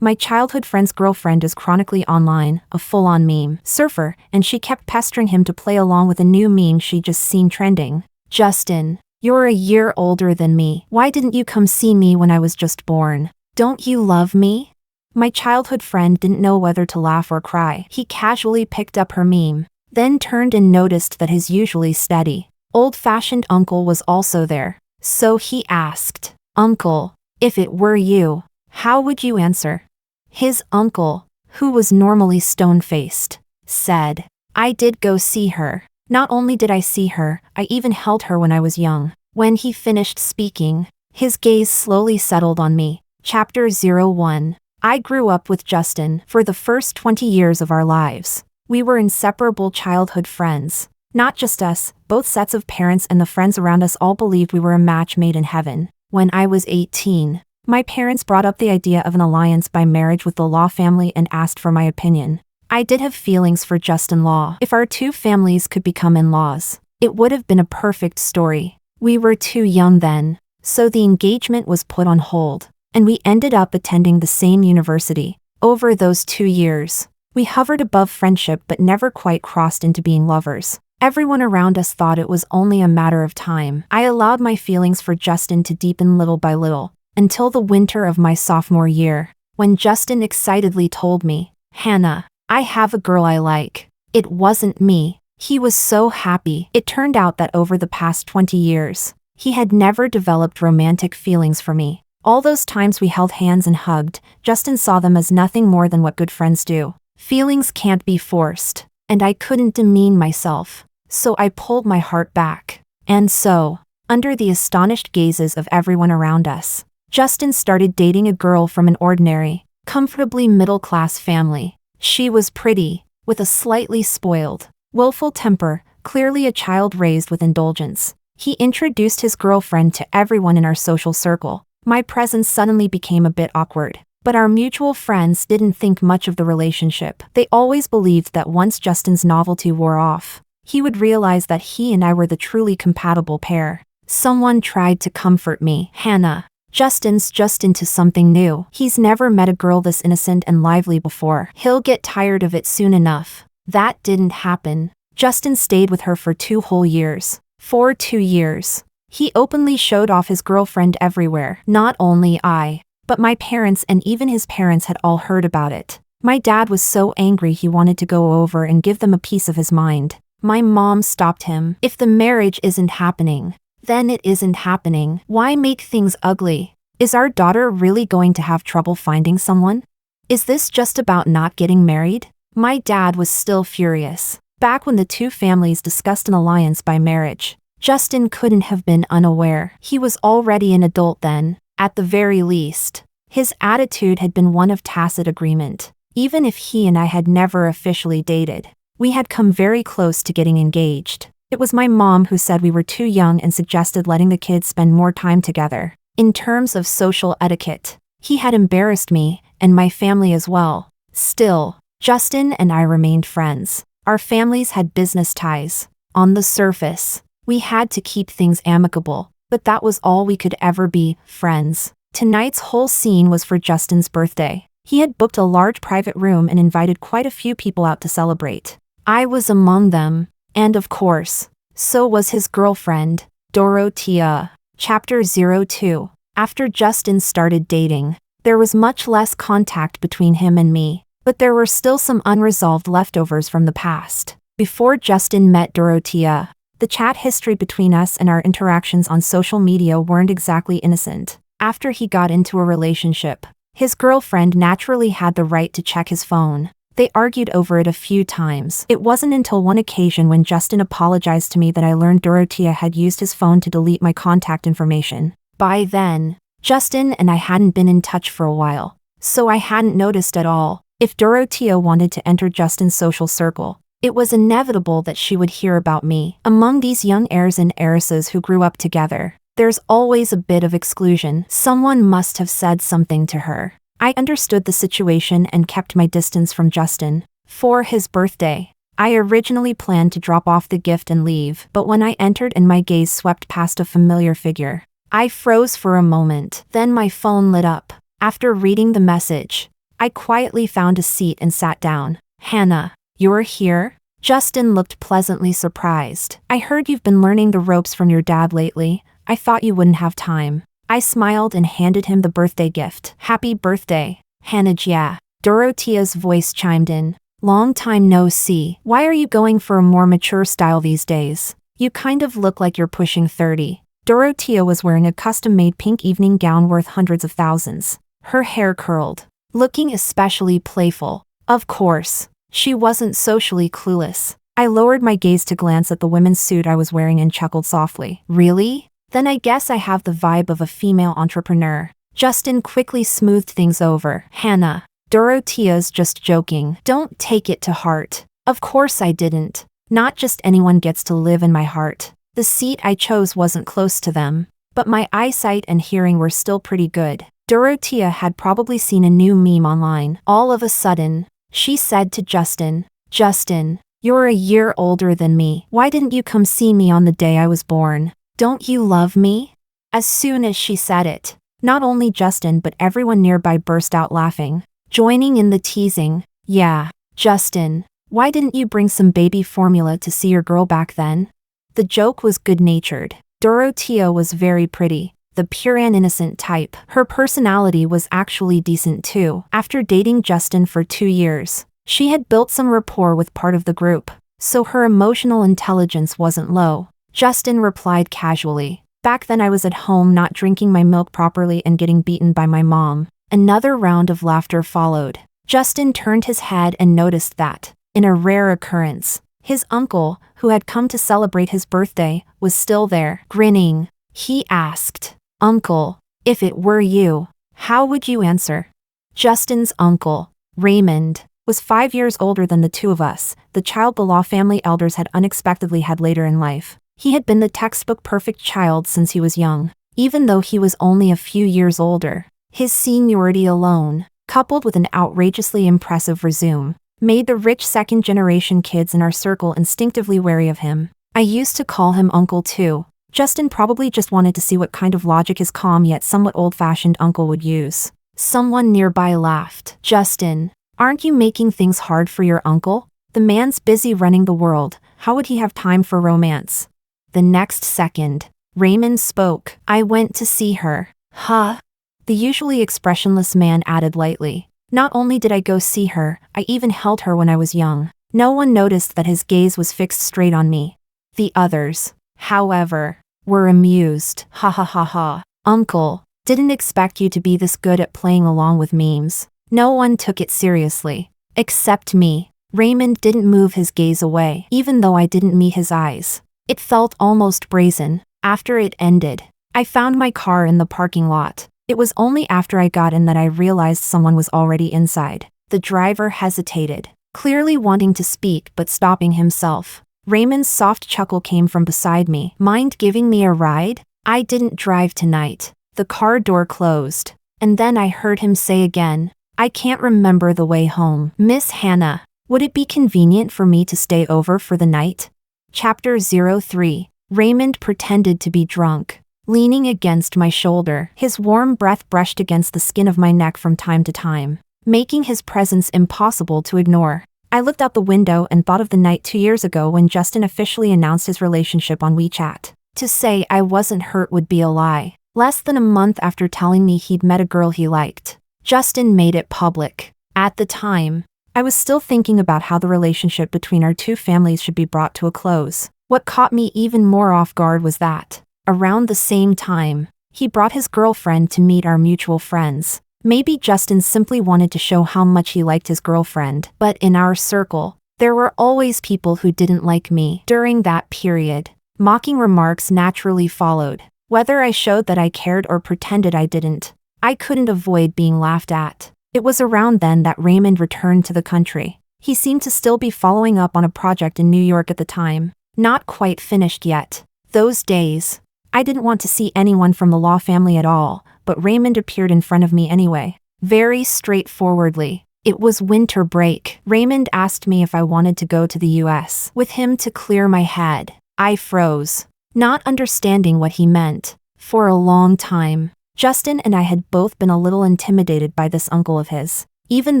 My childhood friend's girlfriend is chronically online, a full-on meme surfer, and she kept pestering him to play along with a new meme she just seen trending. Justin, you're a year older than me. Why didn't you come see me when I was just born? Don't you love me? My childhood friend didn't know whether to laugh or cry. He casually picked up her meme, then turned and noticed that his usually steady, old-fashioned uncle was also there. So he asked, "Uncle, if it were you, how would you answer?" His uncle, who was normally stone-faced, said, "I did go see her. Not only did I see her, I even held her when I was young." When he finished speaking, his gaze slowly settled on me. Chapter 01. I grew up with Justin for the first 20 years of our lives. We were inseparable childhood friends. Not just us, both sets of parents and the friends around us all believed we were a match made in heaven. When I was 18, my parents brought up the idea of an alliance by marriage with the Law family and asked for my opinion. I did have feelings for Justin Law. If our two families could become in-laws, it would have been a perfect story. We were too young then, so the engagement was put on hold, and we ended up attending the same university. Over those 2 years, we hovered above friendship but never quite crossed into being lovers. Everyone around us thought it was only a matter of time. I allowed my feelings for Justin to deepen little by little, until the winter of my sophomore year, when Justin excitedly told me, "Hannah, I have a girl I like." It wasn't me. He was so happy. It turned out that over the past 20 years, he had never developed romantic feelings for me. All those times we held hands and hugged, Justin saw them as nothing more than what good friends do. Feelings can't be forced, and I couldn't demean myself, so I pulled my heart back. And so, under the astonished gazes of everyone around us, Justin started dating a girl from an ordinary, comfortably middle-class family. She was pretty, with a slightly spoiled, willful temper, clearly a child raised with indulgence. He introduced his girlfriend to everyone in our social circle. My presence suddenly became a bit awkward, but our mutual friends didn't think much of the relationship. They always believed that once Justin's novelty wore off, he would realize that he and I were the truly compatible pair. Someone tried to comfort me. "Hannah, Justin's just into something new. He's never met a girl this innocent and lively before. He'll get tired of it soon enough." That didn't happen. Justin stayed with her for 2 whole years. For 2 years. He openly showed off his girlfriend everywhere. Not only I, but my parents and even his parents had all heard about it. My dad was so angry he wanted to go over and give them a piece of his mind. My mom stopped him. "If the marriage isn't happening, then it isn't happening. Why make things ugly? Is our daughter really going to have trouble finding someone? Is this just about not getting married?" My dad was still furious. Back when the two families discussed an alliance by marriage, Justin couldn't have been unaware. He was already an adult then, at the very least. His attitude had been one of tacit agreement. Even if he and I had never officially dated, we had come very close to getting engaged. It was my mom who said we were too young and suggested letting the kids spend more time together. In terms of social etiquette, he had embarrassed me, and my family as well. Still, Justin and I remained friends. Our families had business ties. On the surface, we had to keep things amicable, but that was all we could ever be, friends. Tonight's whole scene was for Justin's birthday. He had booked a large private room and invited quite a few people out to celebrate. I was among them, and of course, so was his girlfriend, Dorothea. Chapter 02. After Justin started dating, there was much less contact between him and me, but there were still some unresolved leftovers from the past. Before Justin met Dorothea, the chat history between us and our interactions on social media weren't exactly innocent. After he got into a relationship, his girlfriend naturally had the right to check his phone. They argued over it a few times. It wasn't until one occasion when Justin apologized to me that I learned Dorothea had used his phone to delete my contact information. By then, Justin and I hadn't been in touch for a while, so I hadn't noticed at all. If Dorothea wanted to enter Justin's social circle, it was inevitable that she would hear about me. Among these young heirs and heiresses who grew up together, there's always a bit of exclusion. Someone must have said something to her. I understood the situation and kept my distance from Justin. For his birthday, I originally planned to drop off the gift and leave, but when I entered and my gaze swept past a familiar figure, I froze for a moment. Then my phone lit up. After reading the message, I quietly found a seat and sat down. Hannah, you're here? Justin looked pleasantly surprised. I heard you've been learning the ropes from your dad lately. I thought you wouldn't have time. I smiled and handed him the birthday gift. Happy birthday, Hannah. Yeah. Dorothea's voice chimed in. Long time no see. Why are you going for a more mature style these days? You kind of look like you're pushing 30. Dorothea was wearing a custom-made pink evening gown worth hundreds of thousands. Her hair curled, looking especially playful. Of course, she wasn't socially clueless. I lowered my gaze to glance at the women's suit I was wearing and chuckled softly. Really? Then I guess I have the vibe of a female entrepreneur. Justin quickly smoothed things over. Hannah, Dorothea's just joking. Don't take it to heart. Of course I didn't. Not just anyone gets to live in my heart. The seat I chose wasn't close to them, but my eyesight and hearing were still pretty good. Dorothea had probably seen a new meme online. All of a sudden, she said to Justin, Justin, you're a year older than me. Why didn't you come see me on the day I was born? Don't you love me? As soon as she said it, not only Justin but everyone nearby burst out laughing, joining in the teasing. Yeah, Justin, why didn't you bring some baby formula to see your girl back then? The joke was good-natured. Dorothea was very pretty, the pure and innocent type. Her personality was actually decent too. After dating Justin for 2 years, she had built some rapport with part of the group, so her emotional intelligence wasn't low. Justin replied casually. Back then I was at home not drinking my milk properly and getting beaten by my mom. Another round of laughter followed. Justin turned his head and noticed that, in a rare occurrence, his uncle, who had come to celebrate his birthday, was still there. Grinning, he asked, Uncle, if it were you, how would you answer? Justin's uncle, Raymond, was 5 years older than the two of us, the child the Law family elders had unexpectedly had later in life. He had been the textbook perfect child since he was young, even though he was only a few years older. His seniority alone, coupled with an outrageously impressive resume, made the rich second-generation kids in our circle instinctively wary of him. I used to call him Uncle too. Justin probably just wanted to see what kind of logic his calm yet somewhat old-fashioned uncle would use. Someone nearby laughed. Justin, aren't you making things hard for your uncle? The man's busy running the world. How would he have time for romance? The next second, Raymond spoke. I went to see her. Huh? The usually expressionless man added lightly. Not only did I go see her, I even held her when I was young. No one noticed that his gaze was fixed straight on me. The others, however, were amused. Ha ha ha ha. Uncle, didn't expect you to be this good at playing along with memes. No one took it seriously. Except me. Raymond didn't move his gaze away, even though I didn't meet his eyes. It felt almost brazen. After it ended, I found my car in the parking lot. It was only after I got in that I realized someone was already inside. The driver hesitated, clearly wanting to speak but stopping himself. Raymond's soft chuckle came from beside me. Mind giving me a ride? I didn't drive tonight. The car door closed, and then I heard him say again, I can't remember the way home. Miss Hannah, would it be convenient for me to stay over for the night? Chapter 03. Raymond pretended to be drunk. Leaning against my shoulder, his warm breath brushed against the skin of my neck from time to time, making his presence impossible to ignore. I looked out the window and thought of the night 2 years ago when Justin officially announced his relationship on WeChat. To say I wasn't hurt would be a lie. Less than a month after telling me he'd met a girl he liked, Justin made it public. At the time, I was still thinking about how the relationship between our two families should be brought to a close. What caught me even more off guard was that, around the same time, he brought his girlfriend to meet our mutual friends. Maybe Justin simply wanted to show how much he liked his girlfriend, but in our circle, there were always people who didn't like me. During that period, mocking remarks naturally followed. Whether I showed that I cared or pretended I didn't, I couldn't avoid being laughed at. It was around then that Raymond returned to the country. He seemed to still be following up on a project in New York at the time, not quite finished yet. Those days, I didn't want to see anyone from the Law family at all, but Raymond appeared in front of me anyway. Very straightforwardly. It was winter break. Raymond asked me if I wanted to go to the US with him to clear my head. I froze, not understanding what he meant. For a long time, Justin and I had both been a little intimidated by this uncle of his. even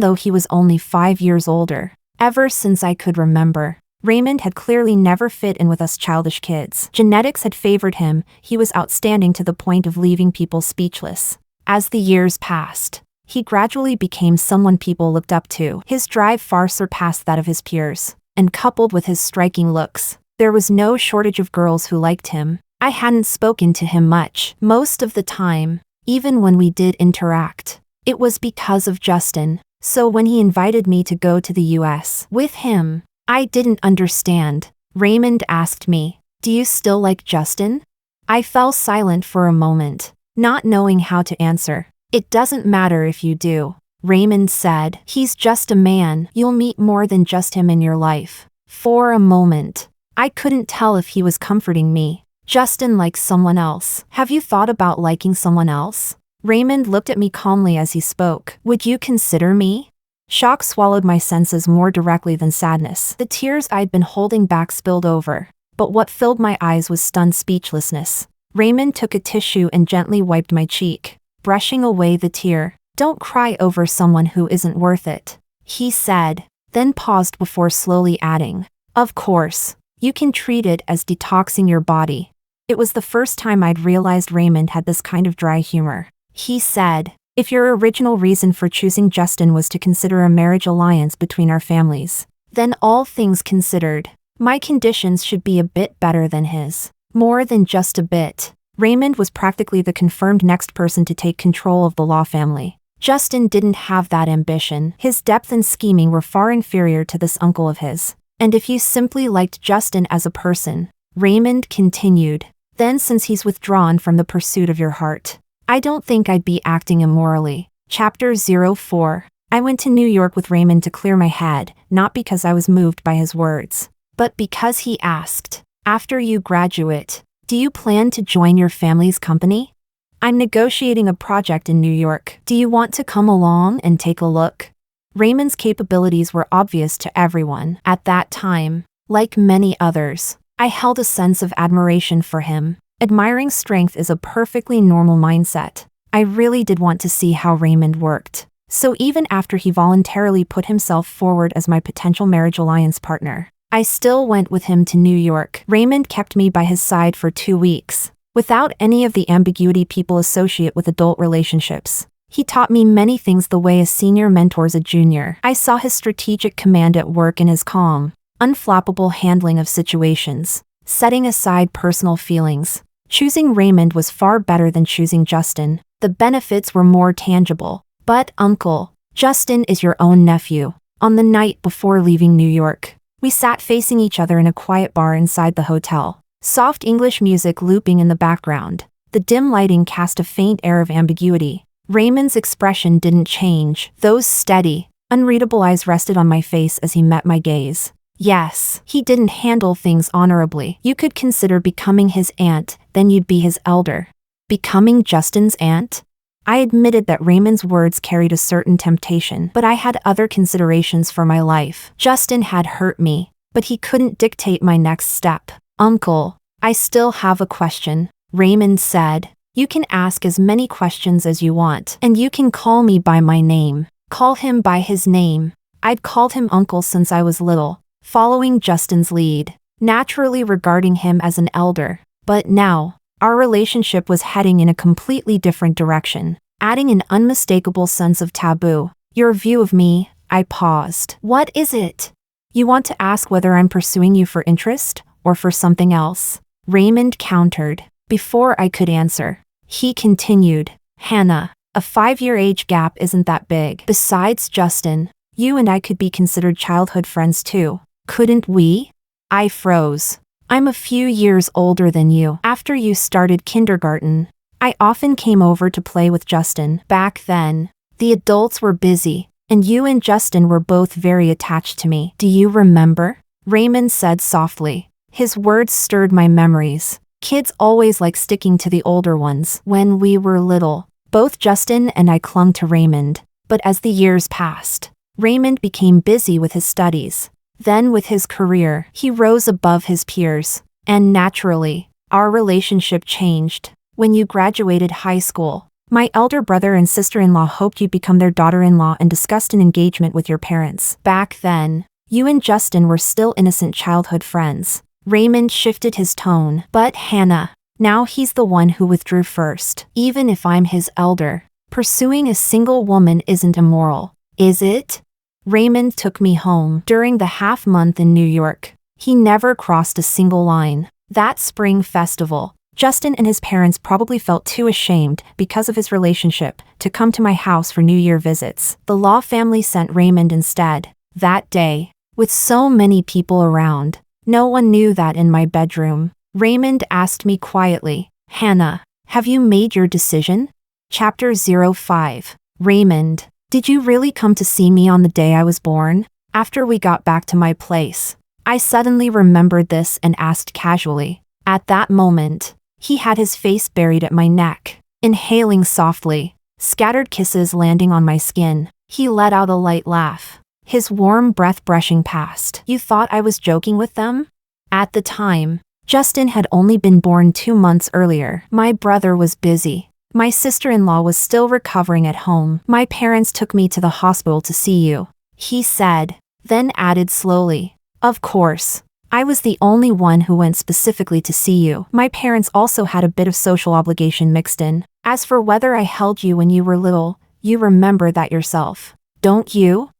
though he was only 5 years older. Ever since I could remember, Raymond had clearly never fit in with us childish kids. Genetics had favored him, he was outstanding to the point of leaving people speechless. As the years passed, he gradually became someone people looked up to. His drive far surpassed that of his peers, and coupled with his striking looks, there was no shortage of girls who liked him. I hadn't spoken to him much. Most of the time, even when we did interact, it was because of Justin. So when he invited me to go to the US with him, I didn't understand. Raymond asked me, "Do you still like Justin?" I fell silent for a moment, not knowing how to answer. "It doesn't matter if you do," Raymond said. "He's just a man. You'll meet more than just him in your life." For a moment, I couldn't tell if he was comforting me. "Justin likes someone else. Have you thought about liking someone else?" Raymond looked at me calmly as he spoke. "Would you consider me?" Shock swallowed my senses more directly than sadness. The tears I'd been holding back spilled over, but what filled my eyes was stunned speechlessness. Raymond took a tissue and gently wiped my cheek, brushing away the tear. "Don't cry over someone who isn't worth it," he said, then paused before slowly adding, "Of course, you can treat it as detoxing your body." It was the first time I'd realized Raymond had this kind of dry humor. He said, "If your original reason for choosing Justin was to consider a marriage alliance between our families, then all things considered, my conditions should be a bit better than his. More than just a bit." Raymond was practically the confirmed next person to take control of the Law family. Justin didn't have that ambition. His depth and scheming were far inferior to this uncle of his. "And if you simply liked Justin as a person," Raymond continued, "then since he's withdrawn from the pursuit of your heart, I don't think I'd be acting immorally." Chapter 04. I went to New York with Raymond to clear my head, not because I was moved by his words, but because he asked, "After you graduate, do you plan to join your family's company? I'm negotiating a project in New York. Do you want to come along and take a look?" Raymond's capabilities were obvious to everyone. At that time, like many others, I held a sense of admiration for him. Admiring strength is a perfectly normal mindset. I really did want to see how Raymond worked. So even after he voluntarily put himself forward as my potential marriage alliance partner, I still went with him to New York. Raymond kept me by his side for 2 weeks, without any of the ambiguity people associate with adult relationships. He taught me many things the way a senior mentors a junior. I saw his strategic command at work in his calm, unflappable handling of situations, setting aside personal feelings. Choosing Raymond was far better than choosing Justin. The benefits were more tangible. "But Uncle, Justin is your own nephew." On the night before leaving New York, we sat facing each other in a quiet bar inside the hotel. Soft English music looping in the background. The dim lighting cast a faint air of ambiguity. Raymond's expression didn't change. Those steady, unreadable eyes rested on my face as he met my gaze. Yes, he didn't handle things honorably. "You could consider becoming his aunt, then you'd be his elder." Becoming Justin's aunt? I admitted that Raymond's words carried a certain temptation, but I had other considerations for my life. Justin had hurt me, but he couldn't dictate my next step. "Uncle, I still have a question," Raymond said. "You can ask as many questions as you want, and you can call me by my name." Call him by his name. I'd called him Uncle since I was little, following Justin's lead, naturally regarding him as an elder. But now, our relationship was heading in a completely different direction, adding an unmistakable sense of taboo. "Your view of me," I paused. "What is it? You want to ask whether I'm pursuing you for interest, or for something else?" Raymond countered. Before I could answer, he continued, "Hannah, a 5-year age gap isn't that big. Besides Justin, you and I could be considered childhood friends too. Couldn't we?" I froze. "I'm a few years older than you. After you started kindergarten, I often came over to play with Justin. Back then, the adults were busy, and you and Justin were both very attached to me. Do you remember?" Raymond said softly. His words stirred my memories. Kids always like sticking to the older ones. When we were little, both Justin and I clung to Raymond. But as the years passed, Raymond became busy with his studies. Then with his career, he rose above his peers. And naturally, our relationship changed. When you graduated high school, My elder brother and sister-in-law hoped you'd become their daughter-in-law and discussed an engagement with your parents. Back then, you and Justin were still innocent childhood friends. Raymond shifted his tone. But Hannah, now he's the one who withdrew first. Even if I'm his elder, pursuing a single woman isn't immoral, is it? Raymond took me home during the half-month in New York. He never crossed a single line. That spring festival, Justin and his parents probably felt too ashamed because of his relationship to come to my house for New Year visits. The Law family sent Raymond instead. That day, with so many people around, no one knew that in my bedroom. Raymond asked me quietly, "Hannah, have you made your decision?" Chapter 05. Raymond, did you really come to see me on the day I was born? After we got back to my place, I suddenly remembered this and asked casually. At that moment, he had his face buried at my neck, inhaling softly, scattered kisses landing on my skin. He let out a light laugh, his warm breath brushing past. You thought I was joking with them? At the time, Justin had only been born 2 months earlier. My brother was busy. My sister-in-law was still recovering at home. My parents took me to the hospital to see you, he said, then added slowly. Of course, I was the only one who went specifically to see you. My parents also had a bit of social obligation mixed in. As for whether I held you when you were little, you remember that yourself, don't you?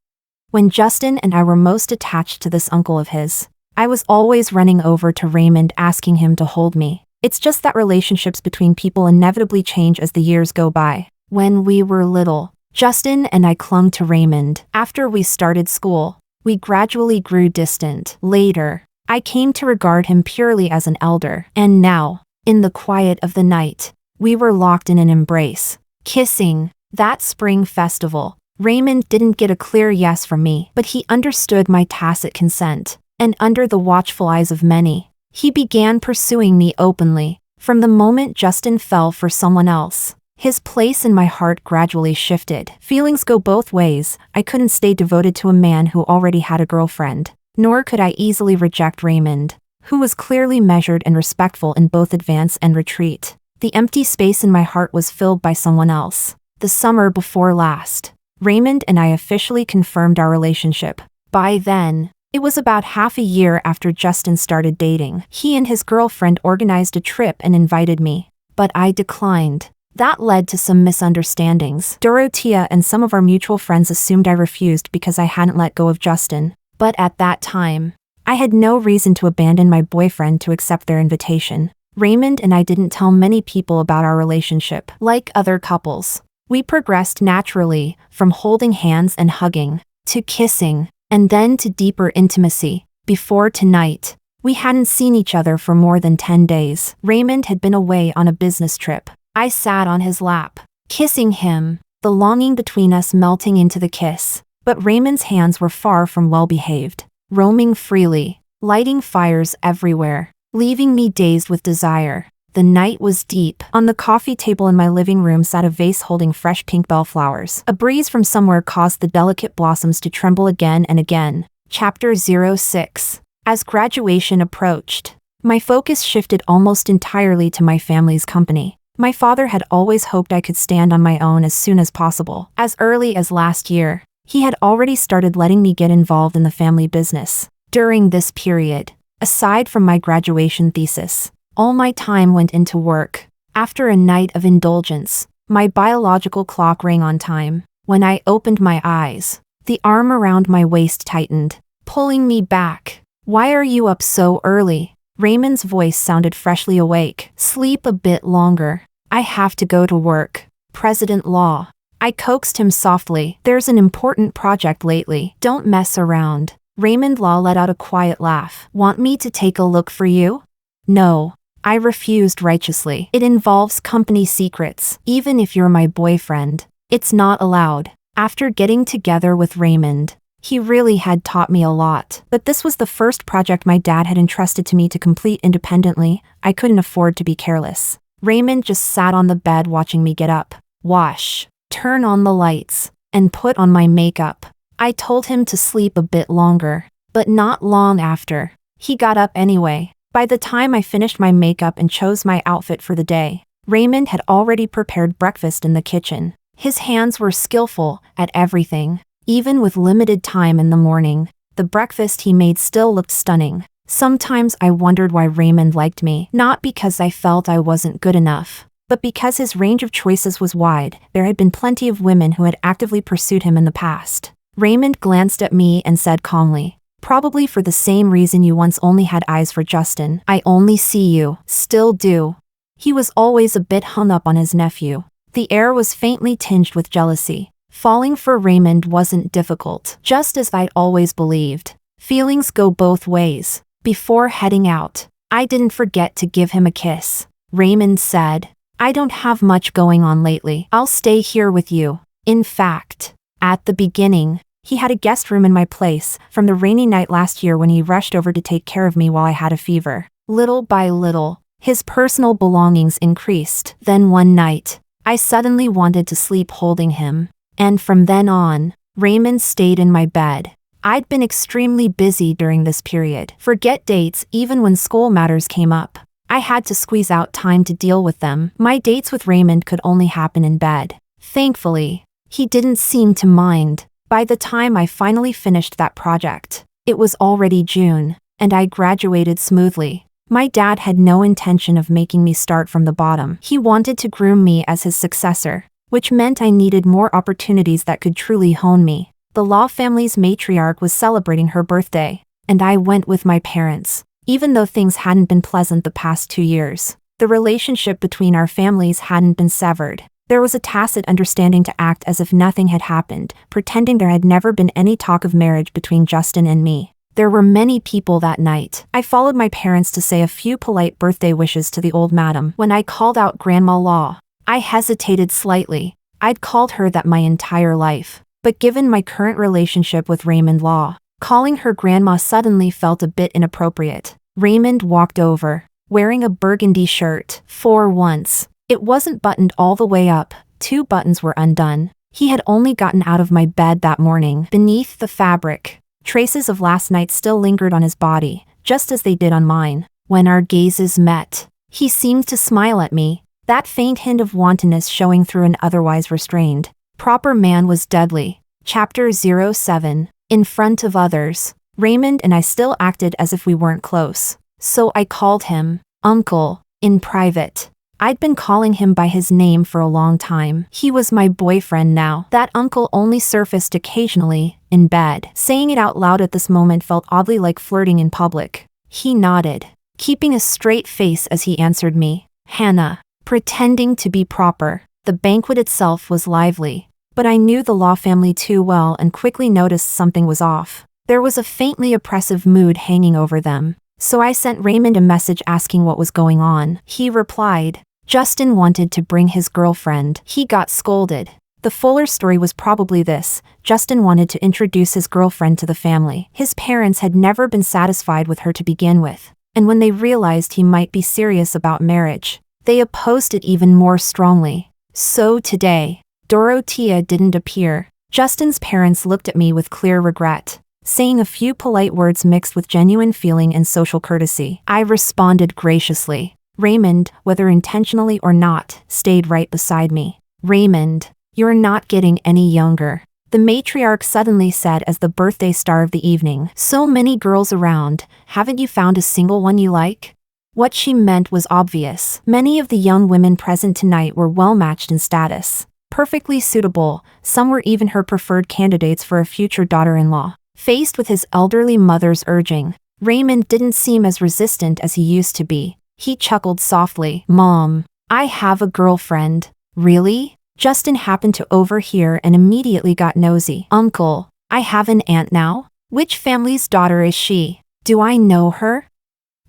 When Justin and I were most attached to this uncle of his, I was always running over to Raymond asking him to hold me. It's just that relationships between people inevitably change as the years go by. When we were little, Justin and I clung to Raymond. After we started school, we gradually grew distant. Later, I came to regard him purely as an elder. And now, in the quiet of the night, we were locked in an embrace, kissing. That spring festival, Raymond didn't get a clear yes from me, but he understood my tacit consent. And under the watchful eyes of many, he began pursuing me openly. From the moment Justin fell for someone else, his place in my heart gradually shifted. Feelings go both ways. I couldn't stay devoted to a man who already had a girlfriend, nor could I easily reject Raymond, who was clearly measured and respectful in both advance and retreat. The empty space in my heart was filled by someone else. The summer before last, Raymond and I officially confirmed our relationship. By then, it was about half a year after Justin started dating. He and his girlfriend organized a trip and invited me, but I declined. That led to some misunderstandings. Dorothea and some of our mutual friends assumed I refused because I hadn't let go of Justin. But at that time, I had no reason to abandon my boyfriend to accept their invitation. Raymond and I didn't tell many people about our relationship. Like other couples, we progressed naturally, from holding hands and hugging, to kissing, and then to deeper intimacy. Before tonight, we hadn't seen each other for more than 10 days. Raymond had been away on a business trip. I sat on his lap, kissing him, the longing between us melting into the kiss. But Raymond's hands were far from well-behaved, roaming freely, lighting fires everywhere, leaving me dazed with desire. The night was deep. On the coffee table in my living room sat a vase holding fresh pink bellflowers. A breeze from somewhere caused the delicate blossoms to tremble again and again. Chapter 06. As graduation approached, my focus shifted almost entirely to my family's company. My father had always hoped I could stand on my own as soon as possible. As early as last year, he had already started letting me get involved in the family business. During this period, aside from my graduation thesis, all my time went into work. After a night of indulgence, my biological clock rang on time. When I opened my eyes, the arm around my waist tightened, pulling me back. "Why are you up so early?" Raymond's voice sounded freshly awake. "Sleep a bit longer. I have to go to work. President Law." I coaxed him softly. "There's an important project lately. Don't mess around." Raymond Law let out a quiet laugh. "Want me to take a look for you?" "No." I refused righteously. "It involves company secrets. Even if you're my boyfriend, it's not allowed." After getting together with Raymond, he really had taught me a lot. But this was the first project my dad had entrusted to me to complete independently. I couldn't afford to be careless. Raymond just sat on the bed watching me get up, wash, turn on the lights, and put on my makeup. I told him to sleep a bit longer, but not long after, he got up anyway. By the time I finished my makeup and chose my outfit for the day, Raymond had already prepared breakfast in the kitchen. His hands were skillful at everything. Even with limited time in the morning, the breakfast he made still looked stunning. Sometimes I wondered why Raymond liked me, not because I felt I wasn't good enough, but because his range of choices was wide. There had been plenty of women who had actively pursued him in the past. Raymond glanced at me and said calmly, "Probably for the same reason you once only had eyes for Justin. I only see you, still do." He was always a bit hung up on his nephew. The air was faintly tinged with jealousy. Falling for Raymond wasn't difficult, just as I'd always believed. Feelings go both ways. Before heading out, I didn't forget to give him a kiss. Raymond said, "I don't have much going on lately. I'll stay here with you." In fact, at the beginning, he had a guest room in my place from the rainy night last year when he rushed over to take care of me while I had a fever. Little by little, his personal belongings increased. Then one night, I suddenly wanted to sleep holding him. And from then on, Raymond stayed in my bed. I'd been extremely busy during this period. Forget dates even when school matters came up. I had to squeeze out time to deal with them. My dates with Raymond could only happen in bed. Thankfully, he didn't seem to mind. By the time I finally finished that project, it was already June, and I graduated smoothly. My dad had no intention of making me start from the bottom. He wanted to groom me as his successor, which meant I needed more opportunities that could truly hone me. The Law family's matriarch was celebrating her birthday, and I went with my parents. Even though things hadn't been pleasant the past 2 years, the relationship between our families hadn't been severed. There was a tacit understanding to act as if nothing had happened, pretending there had never been any talk of marriage between Justin and me. There were many people that night. I followed my parents to say a few polite birthday wishes to the old madam. When I called out Grandma Law, I hesitated slightly. I'd called her that my entire life. But given my current relationship with Raymond Law, calling her grandma suddenly felt a bit inappropriate. Raymond walked over, wearing a burgundy shirt. For once, it wasn't buttoned all the way up. 2 buttons were undone. He had only gotten out of my bed that morning. Beneath the fabric, traces of last night still lingered on his body, just as they did on mine. When our gazes met, he seemed to smile at me, that faint hint of wantonness showing through an otherwise restrained, proper man was deadly. Chapter 07. In front of others, Raymond and I still acted as if we weren't close. So I called him Uncle in private. I'd been calling him by his name for a long time. He was my boyfriend now. That uncle only surfaced occasionally, in bed. Saying it out loud at this moment felt oddly like flirting in public. He nodded, keeping a straight face as he answered me. Hannah. Pretending to be proper. The banquet itself was lively, but I knew the Law family too well and quickly noticed something was off. There was a faintly oppressive mood hanging over them. So I sent Raymond a message asking what was going on. He replied, Justin wanted to bring his girlfriend. He got scolded. The fuller story was probably this: Justin wanted to introduce his girlfriend to the family. His parents had never been satisfied with her to begin with, and when they realized he might be serious about marriage, they opposed it even more strongly. So today, Dorothea didn't appear. Justin's parents looked at me with clear regret, saying a few polite words mixed with genuine feeling and social courtesy. I responded graciously. Raymond, whether intentionally or not, stayed right beside me. Raymond, you're not getting any younger, the matriarch suddenly said as the birthday star of the evening. So many girls around, haven't you found a single one you like? What she meant was obvious. Many of the young women present tonight were well-matched in status, perfectly suitable. Some were even her preferred candidates for a future daughter-in-law. Faced with his elderly mother's urging, Raymond didn't seem as resistant as he used to be. He chuckled softly. Mom, I have a girlfriend. Really? Justin happened to overhear and immediately got nosy. Uncle, I have an aunt now? Which family's daughter is she? Do I know her?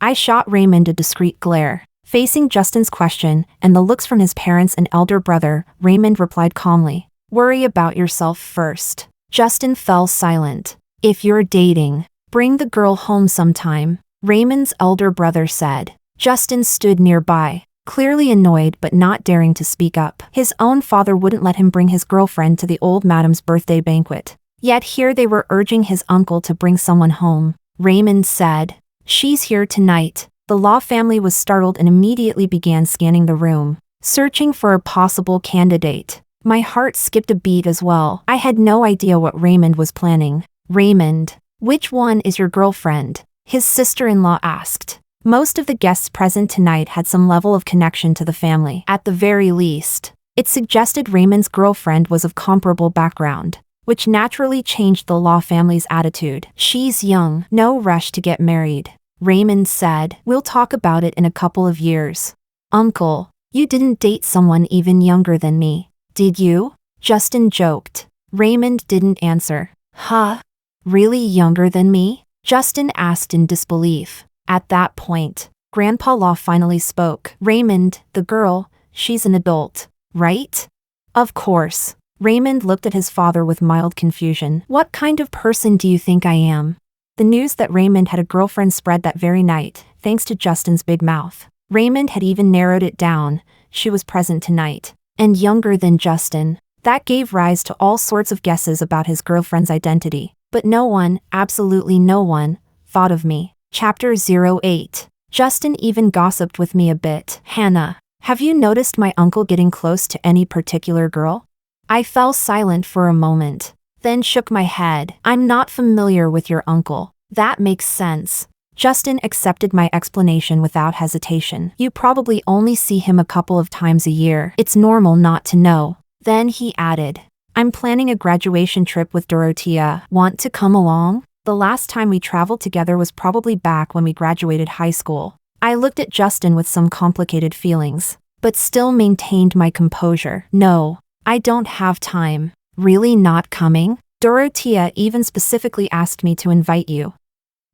I shot Raymond a discreet glare. Facing Justin's question and the looks from his parents and elder brother, Raymond replied calmly, Worry about yourself first. Justin fell silent. If you're dating, bring the girl home sometime, Raymond's elder brother said. Justin stood nearby, clearly annoyed but not daring to speak up. His own father wouldn't let him bring his girlfriend to the old madam's birthday banquet. Yet here they were urging his uncle to bring someone home. Raymond said, She's here tonight. The Law family was startled and immediately began scanning the room. searching for a possible candidate. My heart skipped a beat as well. I had no idea what Raymond was planning. Raymond, which one is your girlfriend? His sister-in-law asked. Most of the guests present tonight had some level of connection to the family. At the very least, it suggested Raymond's girlfriend was of comparable background, which naturally changed the Law family's attitude. She's young, no rush to get married. Raymond said, we'll talk about it in a couple of years. Uncle, you didn't date someone even younger than me, did you? Justin joked. Raymond didn't answer. Huh? Really younger than me? Justin asked in disbelief. At that point, Grandpa Law finally spoke. Raymond, the girl, she's an adult, right? Of course. Raymond looked at his father with mild confusion. What kind of person do you think I am? The news that Raymond had a girlfriend spread that very night, thanks to Justin's big mouth. Raymond had even narrowed it down. She was present tonight, and younger than Justin. That gave rise to all sorts of guesses about his girlfriend's identity. But no one, absolutely no one, thought of me. Chapter 08. Justin even gossiped with me a bit. Hannah, have you noticed my uncle getting close to any particular girl? I fell silent for a moment, then shook my head. I'm not familiar with your uncle. That makes sense. Justin accepted my explanation without hesitation. You probably only see him a couple of times a year. It's normal not to know. Then he added, I'm planning a graduation trip with Dorothea. Want to come along? The last time we traveled together was probably back when we graduated high school. I looked at Justin with some complicated feelings, but still maintained my composure. No, I don't have time. Really not coming? Dorothea even specifically asked me to invite you.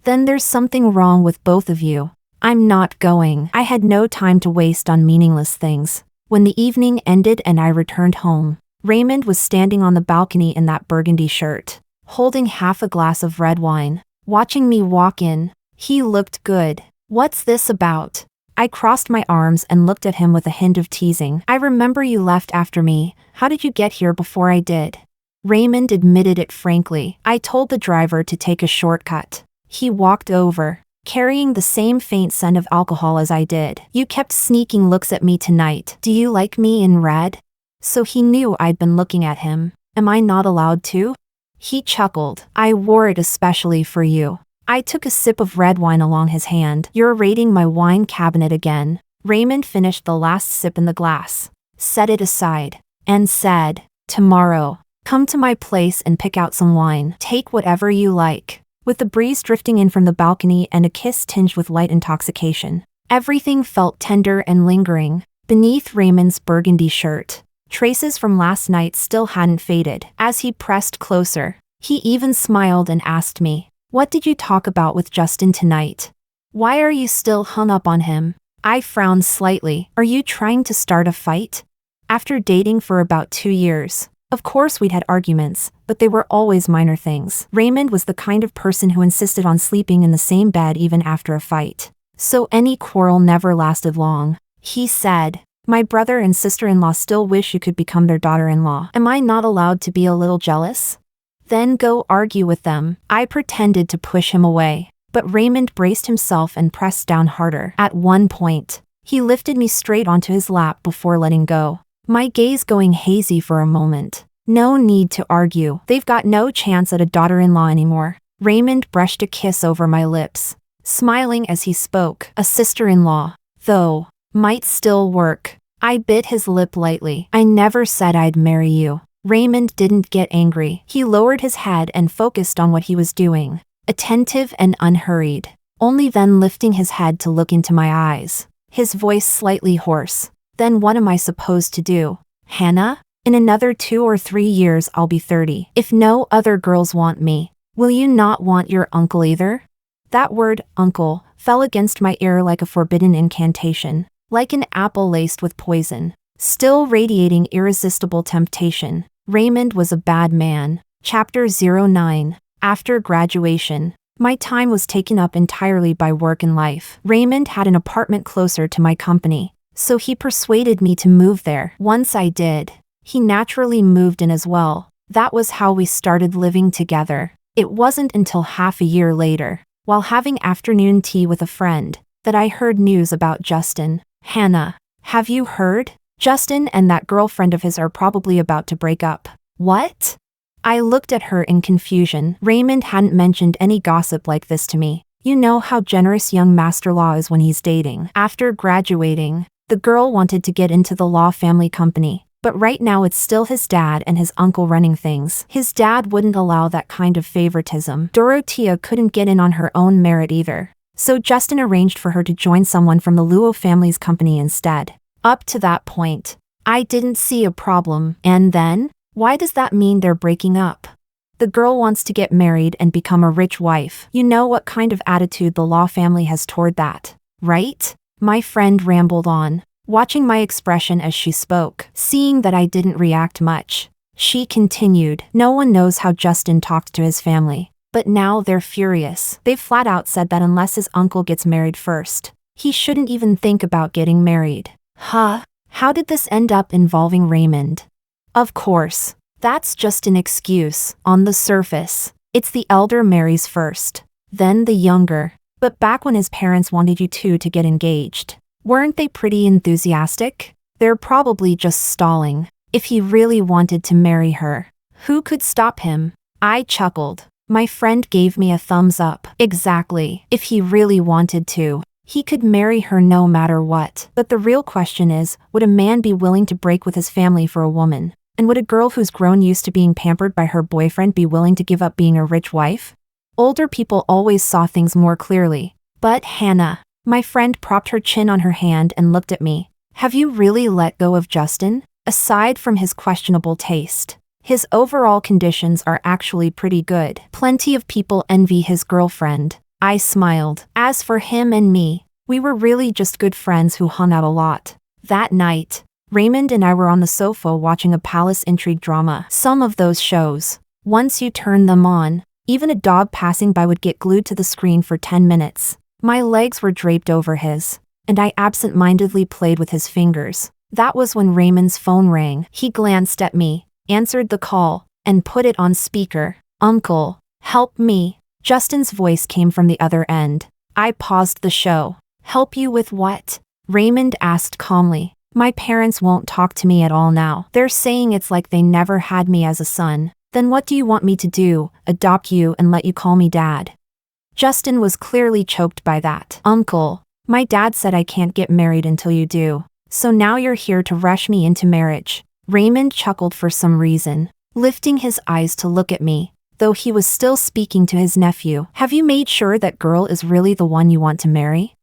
Then there's something wrong with both of you. I'm not going. I had no time to waste on meaningless things. When the evening ended and I returned home, Raymond was standing on the balcony in that burgundy shirt, holding half a glass of red wine, watching me walk in. He looked good. What's this about? I crossed my arms and looked at him with a hint of teasing. I remember you left after me. How did you get here before I did? Raymond admitted it frankly. I told the driver to take a shortcut. He walked over, carrying the same faint scent of alcohol as I did. You kept sneaking looks at me tonight. Do you like me in red? So he knew I'd been looking at him. Am I not allowed to? He chuckled. I wore it especially for you. I took a sip of red wine along his hand. You're raiding my wine cabinet again. Raymond finished the last sip in the glass, set it aside, and said, tomorrow, come to my place and pick out some wine. Take whatever you like. With the breeze drifting in from the balcony and a kiss tinged with light intoxication, everything felt tender and lingering. Beneath Raymond's burgundy shirt, traces from last night still hadn't faded. As he pressed closer, he even smiled and asked me, what did you talk about with Justin tonight? Why are you still hung up on him? I frowned slightly. Are you trying to start a fight? After dating for about 2 years, of course we'd had arguments, but they were always minor things. Raymond was the kind of person who insisted on sleeping in the same bed even after a fight. So any quarrel never lasted long. He said, my brother and sister-in-law still wish you could become their daughter-in-law. Am I not allowed to be a little jealous? Then go argue with them. I pretended to push him away, but Raymond braced himself and pressed down harder. At one point, he lifted me straight onto his lap before letting go, my gaze going hazy for a moment. No need to argue. They've got no chance at a daughter-in-law anymore. Raymond brushed a kiss over my lips, smiling as he spoke. A sister-in-law, though, might still work. I bit his lip lightly. I never said I'd marry you. Raymond didn't get angry. He lowered his head and focused on what he was doing, attentive and unhurried, only then lifting his head to look into my eyes, his voice slightly hoarse. Then what am I supposed to do? Hannah? In another 2 or 3 years I'll be 30. If no other girls want me, will you not want your uncle either? That word, uncle, fell against my ear like a forbidden incantation, like an apple laced with poison, still radiating irresistible temptation. Raymond was a bad man. Chapter 09. After graduation, my time was taken up entirely by work and life. Raymond had an apartment closer to my company, so he persuaded me to move there. Once I did, he naturally moved in as well. That was how we started living together. It wasn't until half a year later, while having afternoon tea with a friend, that I heard news about Justin. Hannah, have you heard? Justin and that girlfriend of his are probably about to break up. What? I looked at her in confusion. Raymond hadn't mentioned any gossip like this to me. You know how generous young Master Law is when he's dating. After graduating, the girl wanted to get into the law family company, but right now it's still his dad and his uncle running things. His dad wouldn't allow that kind of favoritism. Dorothea couldn't get in on her own merit either. So Justin arranged for her to join someone from the Luo family's company instead. Up to that point, I didn't see a problem. And then? Why does that mean they're breaking up? The girl wants to get married and become a rich wife. You know what kind of attitude the Law family has toward that, right? My friend rambled on, watching my expression as she spoke. Seeing that I didn't react much, she continued. No one knows how Justin talked to his family, but now they're furious. They've flat out said that unless his uncle gets married first, he shouldn't even think about getting married. Huh? How did this end up involving Raymond? Of course, that's just an excuse. On the surface, it's the elder marries first, then the younger. But back when his parents wanted you two to get engaged, weren't they pretty enthusiastic? They're probably just stalling. If he really wanted to marry her, who could stop him? I chuckled. My friend gave me a thumbs up. Exactly. If he really wanted to, he could marry her no matter what. But the real question is, would a man be willing to break with his family for a woman? And would a girl who's grown used to being pampered by her boyfriend be willing to give up being a rich wife? Older people always saw things more clearly. But Hannah, my friend propped her chin on her hand and looked at me. Have you really let go of Justin? Aside from his questionable taste, his overall conditions are actually pretty good. Plenty of people envy his girlfriend. I smiled. As for him and me, we were really just good friends who hung out a lot. That night, Raymond and I were on the sofa watching a palace intrigue drama. Some of those shows, once you turn them on, even a dog passing by would get glued to the screen for 10 minutes. My legs were draped over his, and I absent-mindedly played with his fingers. That was when Raymond's phone rang. He glanced at me, answered the call, and put it on speaker. Uncle, help me. Justin's voice came from the other end. I paused the show. Help you with what? Raymond asked calmly. My parents won't talk to me at all now. They're saying it's like they never had me as a son. Then what do you want me to do? Adopt you and let you call me dad? Justin was clearly choked by that. Uncle, my dad said I can't get married until you do. So now you're here to rush me into marriage. Raymond chuckled for some reason, lifting his eyes to look at me, though he was still speaking to his nephew. Have you made sure that girl is really the one you want to marry?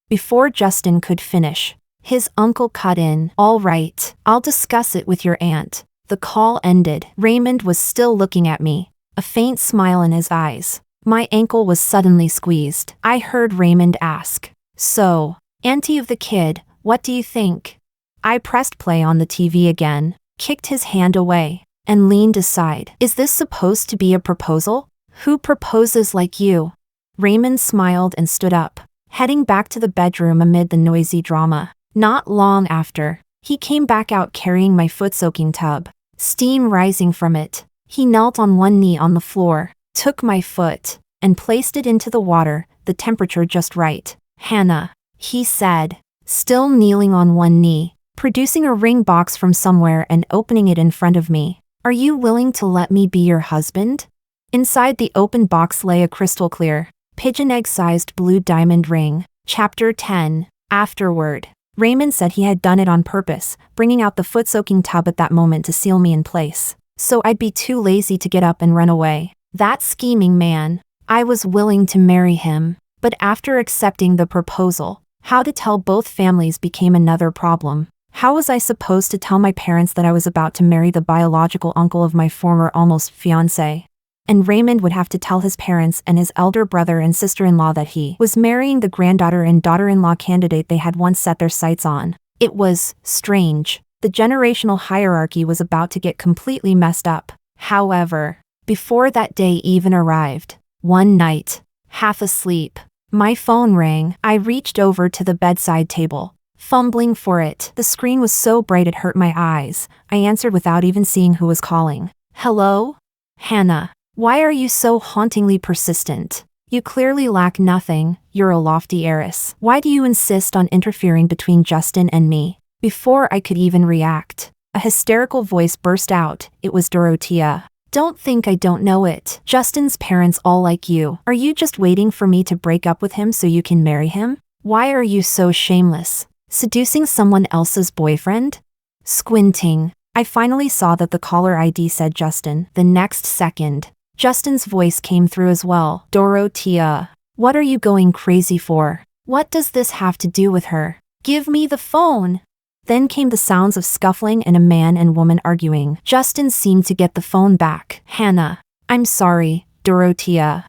Before Justin could finish, his uncle cut in. All right, I'll discuss it with your aunt. The call ended. Raymond was still looking at me, a faint smile in his eyes. My ankle was suddenly squeezed. I heard Raymond ask, "So, auntie of the kid, what do you think?" I pressed play on the TV again, kicked his hand away, and leaned aside. Is this supposed to be a proposal? Who proposes like you? Raymond smiled and stood up, heading back to the bedroom amid the noisy drama. Not long after, he came back out carrying my foot-soaking tub, steam rising from it. He knelt on one knee on the floor, took my foot, and placed it into the water, the temperature just right. Hannah, he said, still kneeling on one knee, producing a ring box from somewhere and opening it in front of me. Are you willing to let me be your husband? Inside the open box lay a crystal clear, pigeon egg-sized blue diamond ring. Chapter 10. Afterward, Raymond said he had done it on purpose, bringing out the foot-soaking tub at that moment to seal me in place, so I'd be too lazy to get up and run away. That scheming man. I was willing to marry him, but after accepting the proposal, how to tell both families became another problem. How was I supposed to tell my parents that I was about to marry the biological uncle of my former almost fiancé? And Raymond would have to tell his parents and his elder brother and sister-in-law that he was marrying the granddaughter and daughter-in-law candidate they had once set their sights on. It was strange. The generational hierarchy was about to get completely messed up. However, before that day even arrived, one night, half asleep, my phone rang. I reached over to the bedside table, fumbling for it. The screen was so bright it hurt my eyes. I answered without even seeing who was calling. Hello? Hannah. Why are you so hauntingly persistent? You clearly lack nothing. You're a lofty heiress. Why do you insist on interfering between Justin and me? Before I could even react, a hysterical voice burst out. It was Dorothea. Don't think I don't know it. Justin's parents all like you. Are you just waiting for me to break up with him so you can marry him? Why are you so shameless? Seducing someone else's boyfriend? Squinting, I finally saw that the caller ID said Justin. The next second, Justin's voice came through as well. Dorothea, what are you going crazy for? What does this have to do with her? Give me the phone. Then came the sounds of scuffling and a man and woman arguing. Justin seemed to get the phone back. Hannah. I'm sorry, Dorothea.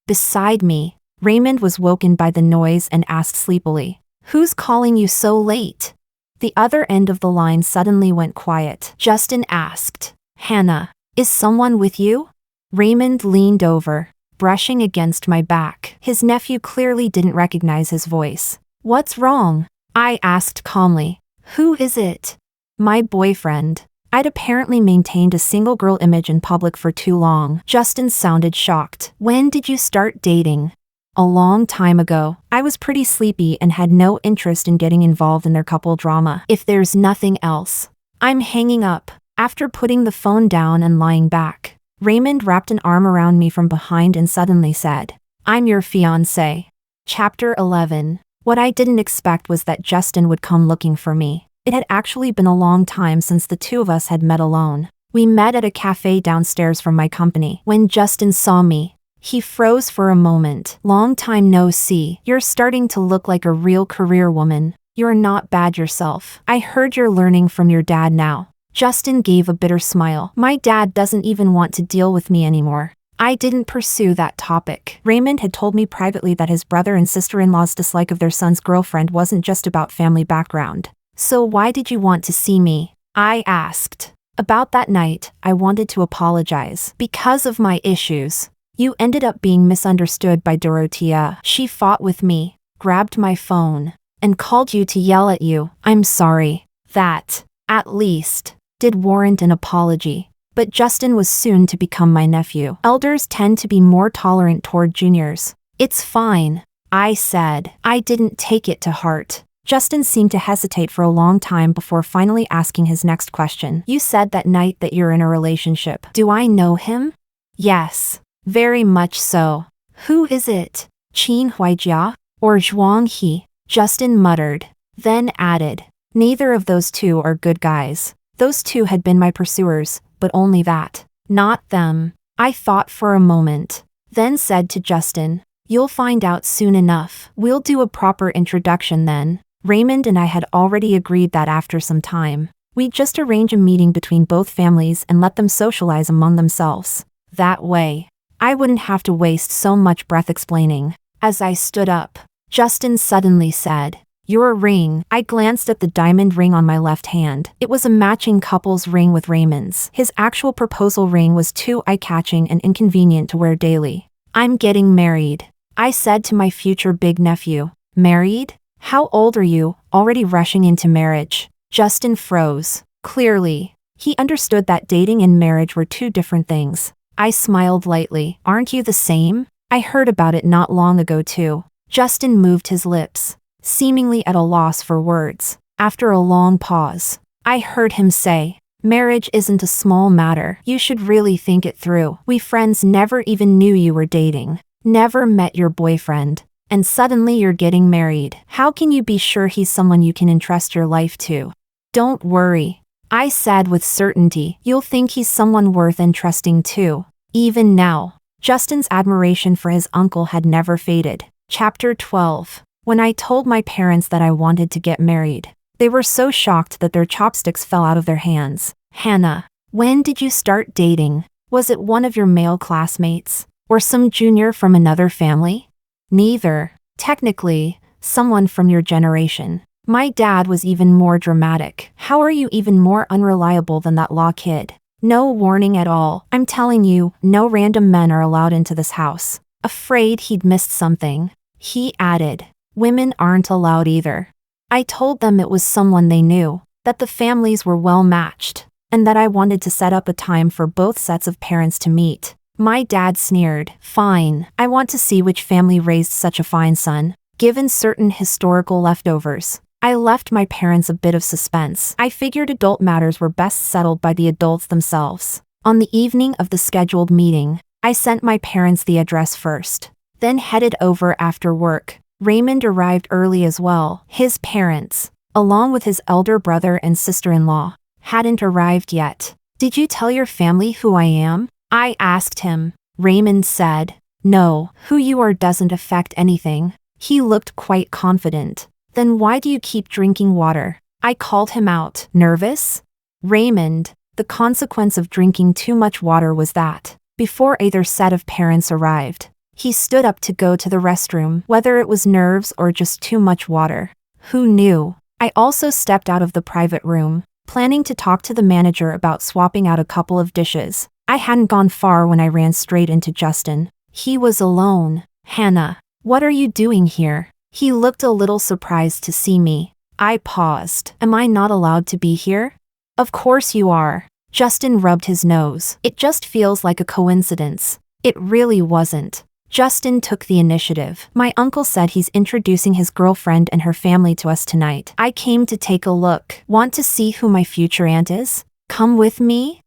Beside me, Raymond was woken by the noise and asked sleepily, Who's calling you so late? The other end of the line suddenly went quiet. Justin asked, Hannah, is someone with you? Raymond leaned over, brushing against my back. His nephew clearly didn't recognize his voice. What's wrong? I asked calmly. Who is it? My boyfriend. I'd apparently maintained a single girl image in public for too long. Justin sounded shocked. When did you start dating? A long time ago. I was pretty sleepy and had no interest in getting involved in their couple drama. If there's nothing else. I'm hanging up. After putting the phone down and lying back, Raymond wrapped an arm around me from behind and suddenly said, I'm your fiancé. Chapter 11. What I didn't expect was that Justin would come looking for me. It had actually been a long time since the two of us had met alone. We met at a cafe downstairs from my company. When Justin saw me, he froze for a moment. Long time no see. You're starting to look like a real career woman. You're not bad yourself. I heard you're learning from your dad now. Justin gave a bitter smile. My dad doesn't even want to deal with me anymore. I didn't pursue that topic. Raymond had told me privately that his brother and sister-in-law's dislike of their son's girlfriend wasn't just about family background. So why did you want to see me? I asked. About that night, I wanted to apologize. Because of my issues. You ended up being misunderstood by Dorothea. She fought with me, grabbed my phone, and called you to yell at you. I'm sorry. That, at least, did warrant an apology. But Justin was soon to become my nephew. Elders tend to be more tolerant toward juniors. It's fine, I said. I didn't take it to heart. Justin seemed to hesitate for a long time before finally asking his next question. You said that night that you're in a relationship. Do I know him? Yes, very much so. Who is it? Qin Huijia or Zhuang He? Justin muttered, then added, neither of those two are good guys. Those two had been my pursuers, but only that. Not them. I thought for a moment, then said to Justin, you'll find out soon enough. We'll do a proper introduction then. Raymond and I had already agreed that after some time, we'd just arrange a meeting between both families and let them socialize among themselves. That way, I wouldn't have to waste so much breath explaining. As I stood up, Justin suddenly said, your ring. I glanced at the diamond ring on my left hand. It was a matching couple's ring with Raymond's. His actual proposal ring was too eye-catching and inconvenient to wear daily. I'm getting married, I said to my future big nephew. Married? How old are you? Already rushing into marriage? Justin froze. Clearly, he understood that dating and marriage were two different things. I smiled lightly. Aren't you the same? I heard about it not long ago too. Justin moved his lips, seemingly at a loss for words. After a long pause, I heard him say, marriage isn't a small matter. You should really think it through. We friends never even knew you were dating. Never met your boyfriend. And suddenly you're getting married. How can you be sure he's someone you can entrust your life to? Don't worry, I said with certainty. You'll think he's someone worth entrusting to. Even now, Justin's admiration for his uncle had never faded. Chapter 12. When I told my parents that I wanted to get married, they were so shocked that their chopsticks fell out of their hands. Hannah, when did you start dating? Was it one of your male classmates? Or some junior from another family? Neither. Technically, someone from your generation. My dad was even more dramatic. How are you even more unreliable than that law kid? No warning at all. I'm telling you, no random men are allowed into this house. Afraid he'd missed something. He added, women aren't allowed either. I told them it was someone they knew, that the families were well matched, and that I wanted to set up a time for both sets of parents to meet. My dad sneered. Fine, I want to see which family raised such a fine son. Given certain historical leftovers, I left my parents a bit of suspense. I figured adult matters were best settled by the adults themselves. On the evening of the scheduled meeting, I sent my parents the address first, then headed over after work. Raymond arrived early as well. His parents, along with his elder brother and sister-in-law, hadn't arrived yet. "Did you tell your family who I am?" I asked him. Raymond said, "No, who you are doesn't affect anything." He looked quite confident. "Then why do you keep drinking water?" I called him out. "Nervous?" "Raymond, the consequence of drinking too much water was that, before either set of parents arrived, he stood up to go to the restroom, whether it was nerves or just too much water. Who knew?" I also stepped out of the private room, planning to talk to the manager about swapping out a couple of dishes. I hadn't gone far when I ran straight into Justin. He was alone. "Hannah, what are you doing here?" He looked a little surprised to see me. I paused. "Am I not allowed to be here?" "Of course you are." Justin rubbed his nose. "It just feels like a coincidence." It really wasn't. Justin took the initiative. "My uncle said he's introducing his girlfriend and her family to us tonight. I came to take a look. Want to see who my future aunt is? Come with me?"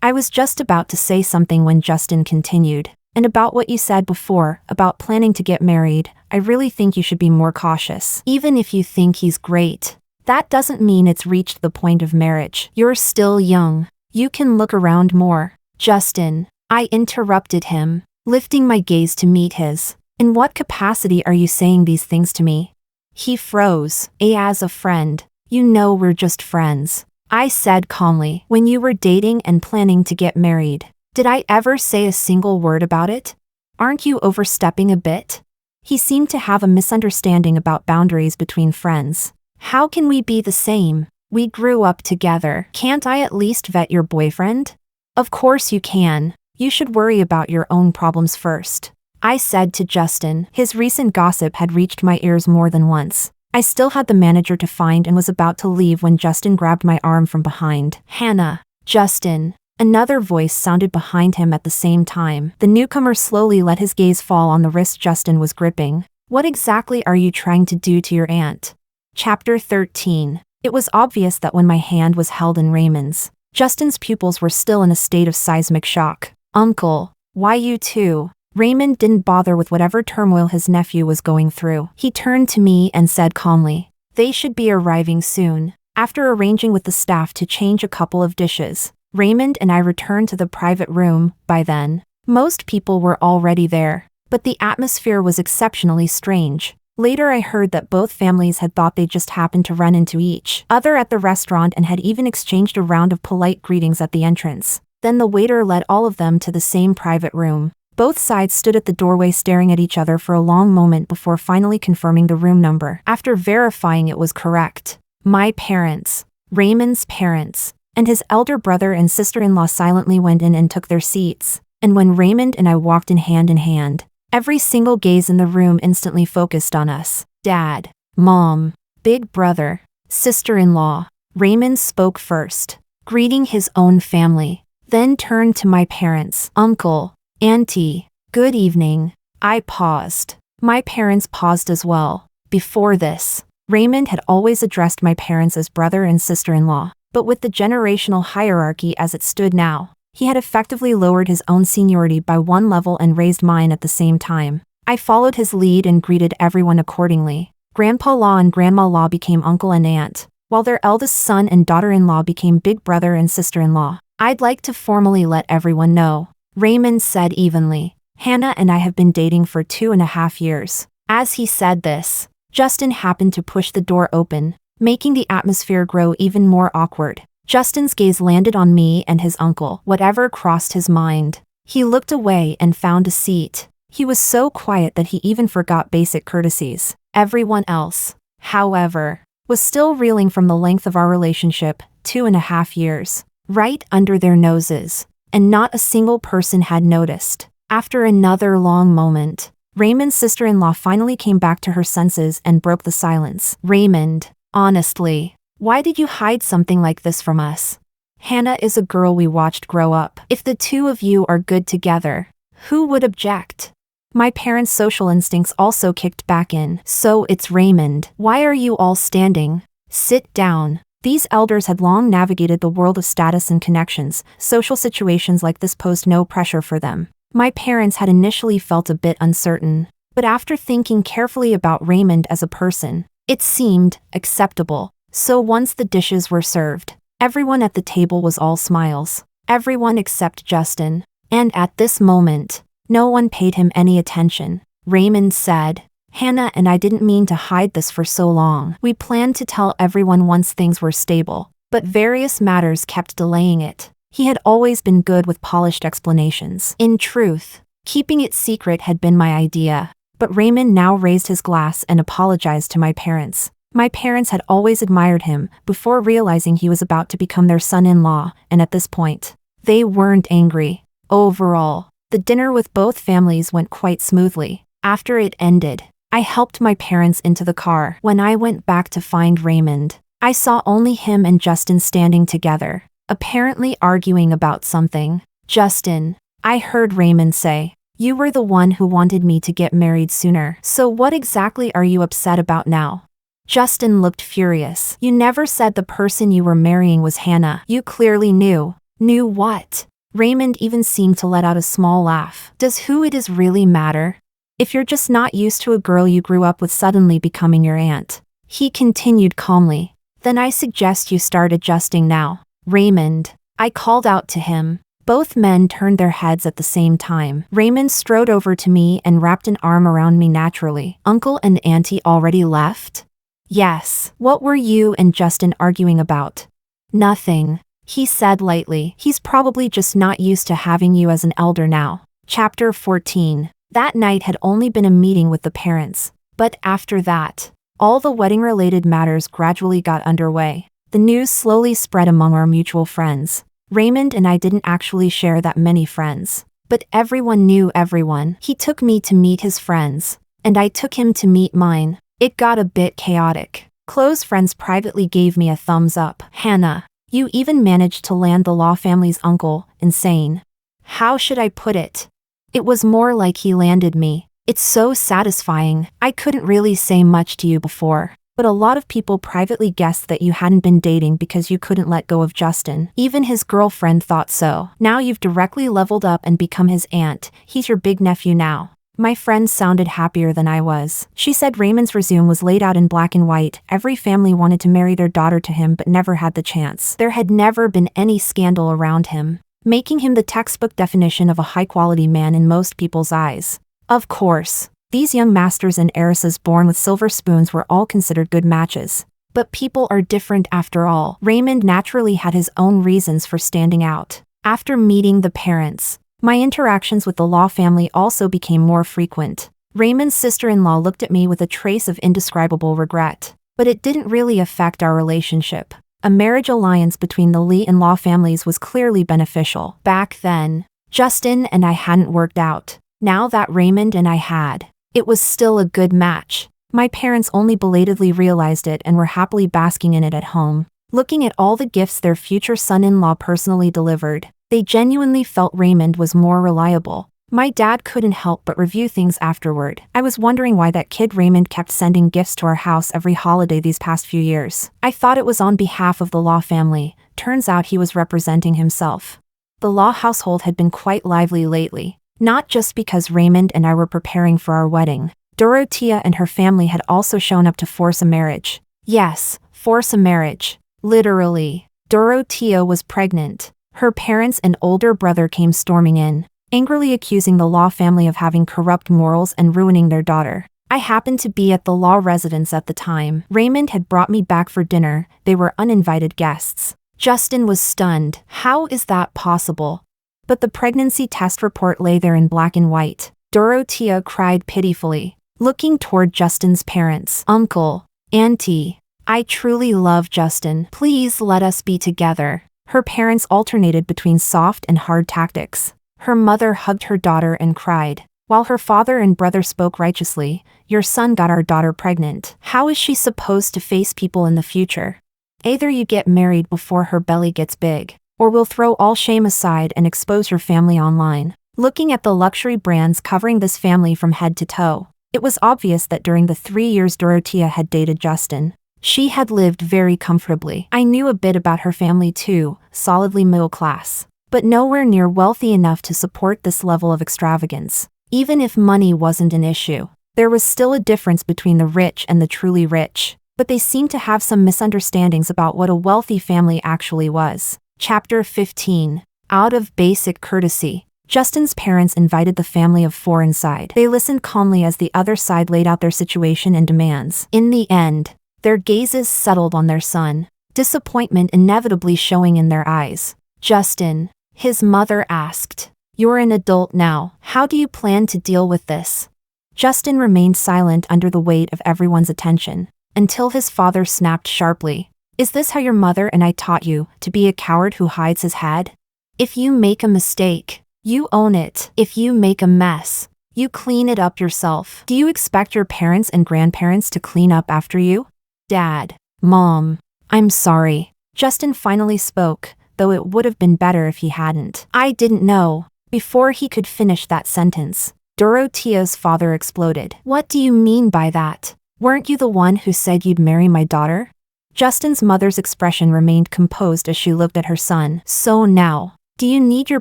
I was just about to say something when Justin continued. "And about what you said before, about planning to get married, I really think you should be more cautious. Even if you think he's great, that doesn't mean it's reached the point of marriage. You're still young. You can look around more." "Justin," I interrupted him, lifting my gaze to meet his. "In what capacity are you saying these things to me?" He froze. "As a friend. You know we're just friends," I said calmly. "When you were dating and planning to get married, did I ever say a single word about it? Aren't you overstepping a bit?" He seemed to have a misunderstanding about boundaries between friends. "How can we be the same? We grew up together. Can't I at least vet your boyfriend?" "Of course you can. You should worry about your own problems first," I said to Justin. His recent gossip had reached my ears more than once. I still had the manager to find and was about to leave when Justin grabbed my arm from behind. "Hannah." "Justin." Another voice sounded behind him at the same time. The newcomer slowly let his gaze fall on the wrist Justin was gripping. "What exactly are you trying to do to your aunt?" Chapter 13. It was obvious that when my hand was held in Raymond's, Justin's pupils were still in a state of seismic shock. "Uncle, why you too?" Raymond didn't bother with whatever turmoil his nephew was going through. He turned to me and said calmly, "They should be arriving soon." After arranging with the staff to change a couple of dishes, Raymond and I returned to the private room. By then, most people were already there, but the atmosphere was exceptionally strange. Later I heard that both families had thought they just happened to run into each other at the restaurant and had even exchanged a round of polite greetings at the entrance. Then the waiter led all of them to the same private room. Both sides stood at the doorway staring at each other for a long moment before finally confirming the room number. After verifying it was correct, my parents, Raymond's parents, and his elder brother and sister-in-law silently went in and took their seats. And when Raymond and I walked in hand, every single gaze in the room instantly focused on us. Dad, Mom, Big Brother, sister-in-law. Raymond spoke first, greeting his own family, then turned to my parents. "Uncle, Auntie, good evening." I paused. My parents paused as well. Before this, Raymond had always addressed my parents as brother and sister-in-law, but with the generational hierarchy as it stood now, he had effectively lowered his own seniority by one level and raised mine at the same time. I followed his lead and greeted everyone accordingly. Grandpa Law and Grandma Law became uncle and aunt, while their eldest son and daughter-in-law became big brother and sister-in-law. "I'd like to formally let everyone know," Raymond said evenly. "Hannah and I have been dating for 2.5 years. As he said this, Justin happened to push the door open, making the atmosphere grow even more awkward. Justin's gaze landed on me and his uncle. Whatever crossed his mind, he looked away and found a seat. He was so quiet that he even forgot basic courtesies. Everyone else, however, was still reeling from the length of our relationship, 2.5 years, right under their noses, and not a single person had noticed. After another long moment, Raymond's sister-in-law finally came back to her senses and broke the silence. "Raymond, honestly, why did you hide something like this from us? Hannah is a girl we watched grow up. If the two of you are good together, who would object?" My parents' social instincts also kicked back in. So it's Raymond. Why are you all standing? Sit down. These elders had long navigated the world of status and connections. Social situations like this posed no pressure for them. My parents had initially felt a bit uncertain, but after thinking carefully about Raymond as a person, it seemed acceptable. So once the dishes were served, everyone at the table was all smiles. Everyone except Justin. And at this moment, no one paid him any attention. Raymond said, "Hannah and I didn't mean to hide this for so long. We planned to tell everyone once things were stable, but various matters kept delaying it." He had always been good with polished explanations. In truth, keeping it secret had been my idea. But Raymond now raised his glass and apologized to my parents. My parents had always admired him before realizing he was about to become their son-in-law, and at this point, they weren't angry. Overall, the dinner with both families went quite smoothly. After it ended, I helped my parents into the car. When I went back to find Raymond, I saw only him and Justin standing together, apparently arguing about something. "Justin," I heard Raymond say, "you were the one who wanted me to get married sooner. So what exactly are you upset about now?" Justin looked furious. "You never said the person you were marrying was Hannah. You clearly knew." "Knew what?" Raymond even seemed to let out a small laugh. "Does who it is really matter? If you're just not used to a girl you grew up with suddenly becoming your aunt." He continued calmly. "Then I suggest you start adjusting now." "Raymond," I called out to him. Both men turned their heads at the same time. Raymond strode over to me and wrapped an arm around me naturally. "Uncle and Auntie already left?" "Yes." "What were you and Justin arguing about?" "Nothing," he said lightly. "He's probably just not used to having you as an elder now." Chapter 14. That night had only been a meeting with the parents, but after that, all the wedding-related matters gradually got underway. The news slowly spread among our mutual friends. Raymond and I didn't actually share that many friends, but everyone knew everyone. He took me to meet his friends, and I took him to meet mine. It got a bit chaotic. Close friends privately gave me a thumbs up. "Hannah, you even managed to land the Law family's uncle." Insane. How should I put it? It was more like he landed me. It's so satisfying. I couldn't really say much to you before, but a lot of people privately guessed that you hadn't been dating because you couldn't let go of Justin. Even his girlfriend thought so. Now you've directly leveled up and become his aunt. He's your big nephew now. My friend sounded happier than I was. She said Raymond's resume was laid out in black and white. Every family wanted to marry their daughter to him but never had the chance. There had never been any scandal around him, making him the textbook definition of a high-quality man in most people's eyes. Of course, these young masters and heiresses born with silver spoons were all considered good matches. But people are different after all. Raymond naturally had his own reasons for standing out. After meeting the parents, my interactions with the Law family also became more frequent. Raymond's sister-in-law looked at me with a trace of indescribable regret, but it didn't really affect our relationship. A marriage alliance between the Lee and Law families was clearly beneficial. Back then, Justin and I hadn't worked out. Now that Raymond and I had, it was still a good match. My parents only belatedly realized it and were happily basking in it at home. Looking at all the gifts their future son-in-law personally delivered, they genuinely felt Raymond was more reliable. My dad couldn't help but review things afterward. I was wondering why that kid Raymond kept sending gifts to our house every holiday these past few years. I thought it was on behalf of the Law family. Turns out he was representing himself. The Law household had been quite lively lately, not just because Raymond and I were preparing for our wedding. Dorothea and her family had also shown up to force a marriage. Yes, force a marriage. Literally. Dorothea was pregnant. Her parents and older brother came storming in, angrily accusing the Law family of having corrupt morals and ruining their daughter. I happened to be at the Law residence at the time. Raymond had brought me back for dinner. They were uninvited guests. Justin was stunned. How is that possible? But the pregnancy test report lay there in black and white. Dorothea cried pitifully, looking toward Justin's parents. "Uncle, Auntie, I truly love Justin. Please let us be together." Her parents alternated between soft and hard tactics. Her mother hugged her daughter and cried, while her father and brother spoke righteously. "Your son got our daughter pregnant. How is she supposed to face people in the future? Either you get married before her belly gets big, or we'll throw all shame aside and expose your family online." Looking at the luxury brands covering this family from head to toe, it was obvious that during the 3 years Dorothea had dated Justin, she had lived very comfortably. I knew a bit about her family too, solidly middle class, but nowhere near wealthy enough to support this level of extravagance. Even if money wasn't an issue, there was still a difference between the rich and the truly rich, but they seemed to have some misunderstandings about what a wealthy family actually was. Chapter 15. Out of basic courtesy, Justin's parents invited the family of 4 inside. They listened calmly as the other side laid out their situation and demands. In the end, their gazes settled on their son, disappointment inevitably showing in their eyes. "Justin," his mother asked, "you're an adult now. How do you plan to deal with this?" Justin remained silent under the weight of everyone's attention, until his father snapped sharply, "Is this how your mother and I taught you, to be a coward who hides his head? If you make a mistake, you own it. If you make a mess, you clean it up yourself. Do you expect your parents and grandparents to clean up after you?" "Dad, Mom, I'm sorry." Justin finally spoke, though it would have been better if he hadn't. "I didn't know." Before he could finish that sentence, Dorothea's father exploded. "What do you mean by that? Weren't you the one who said you'd marry my daughter?" Justin's mother's expression remained composed as she looked at her son. "So now, do you need your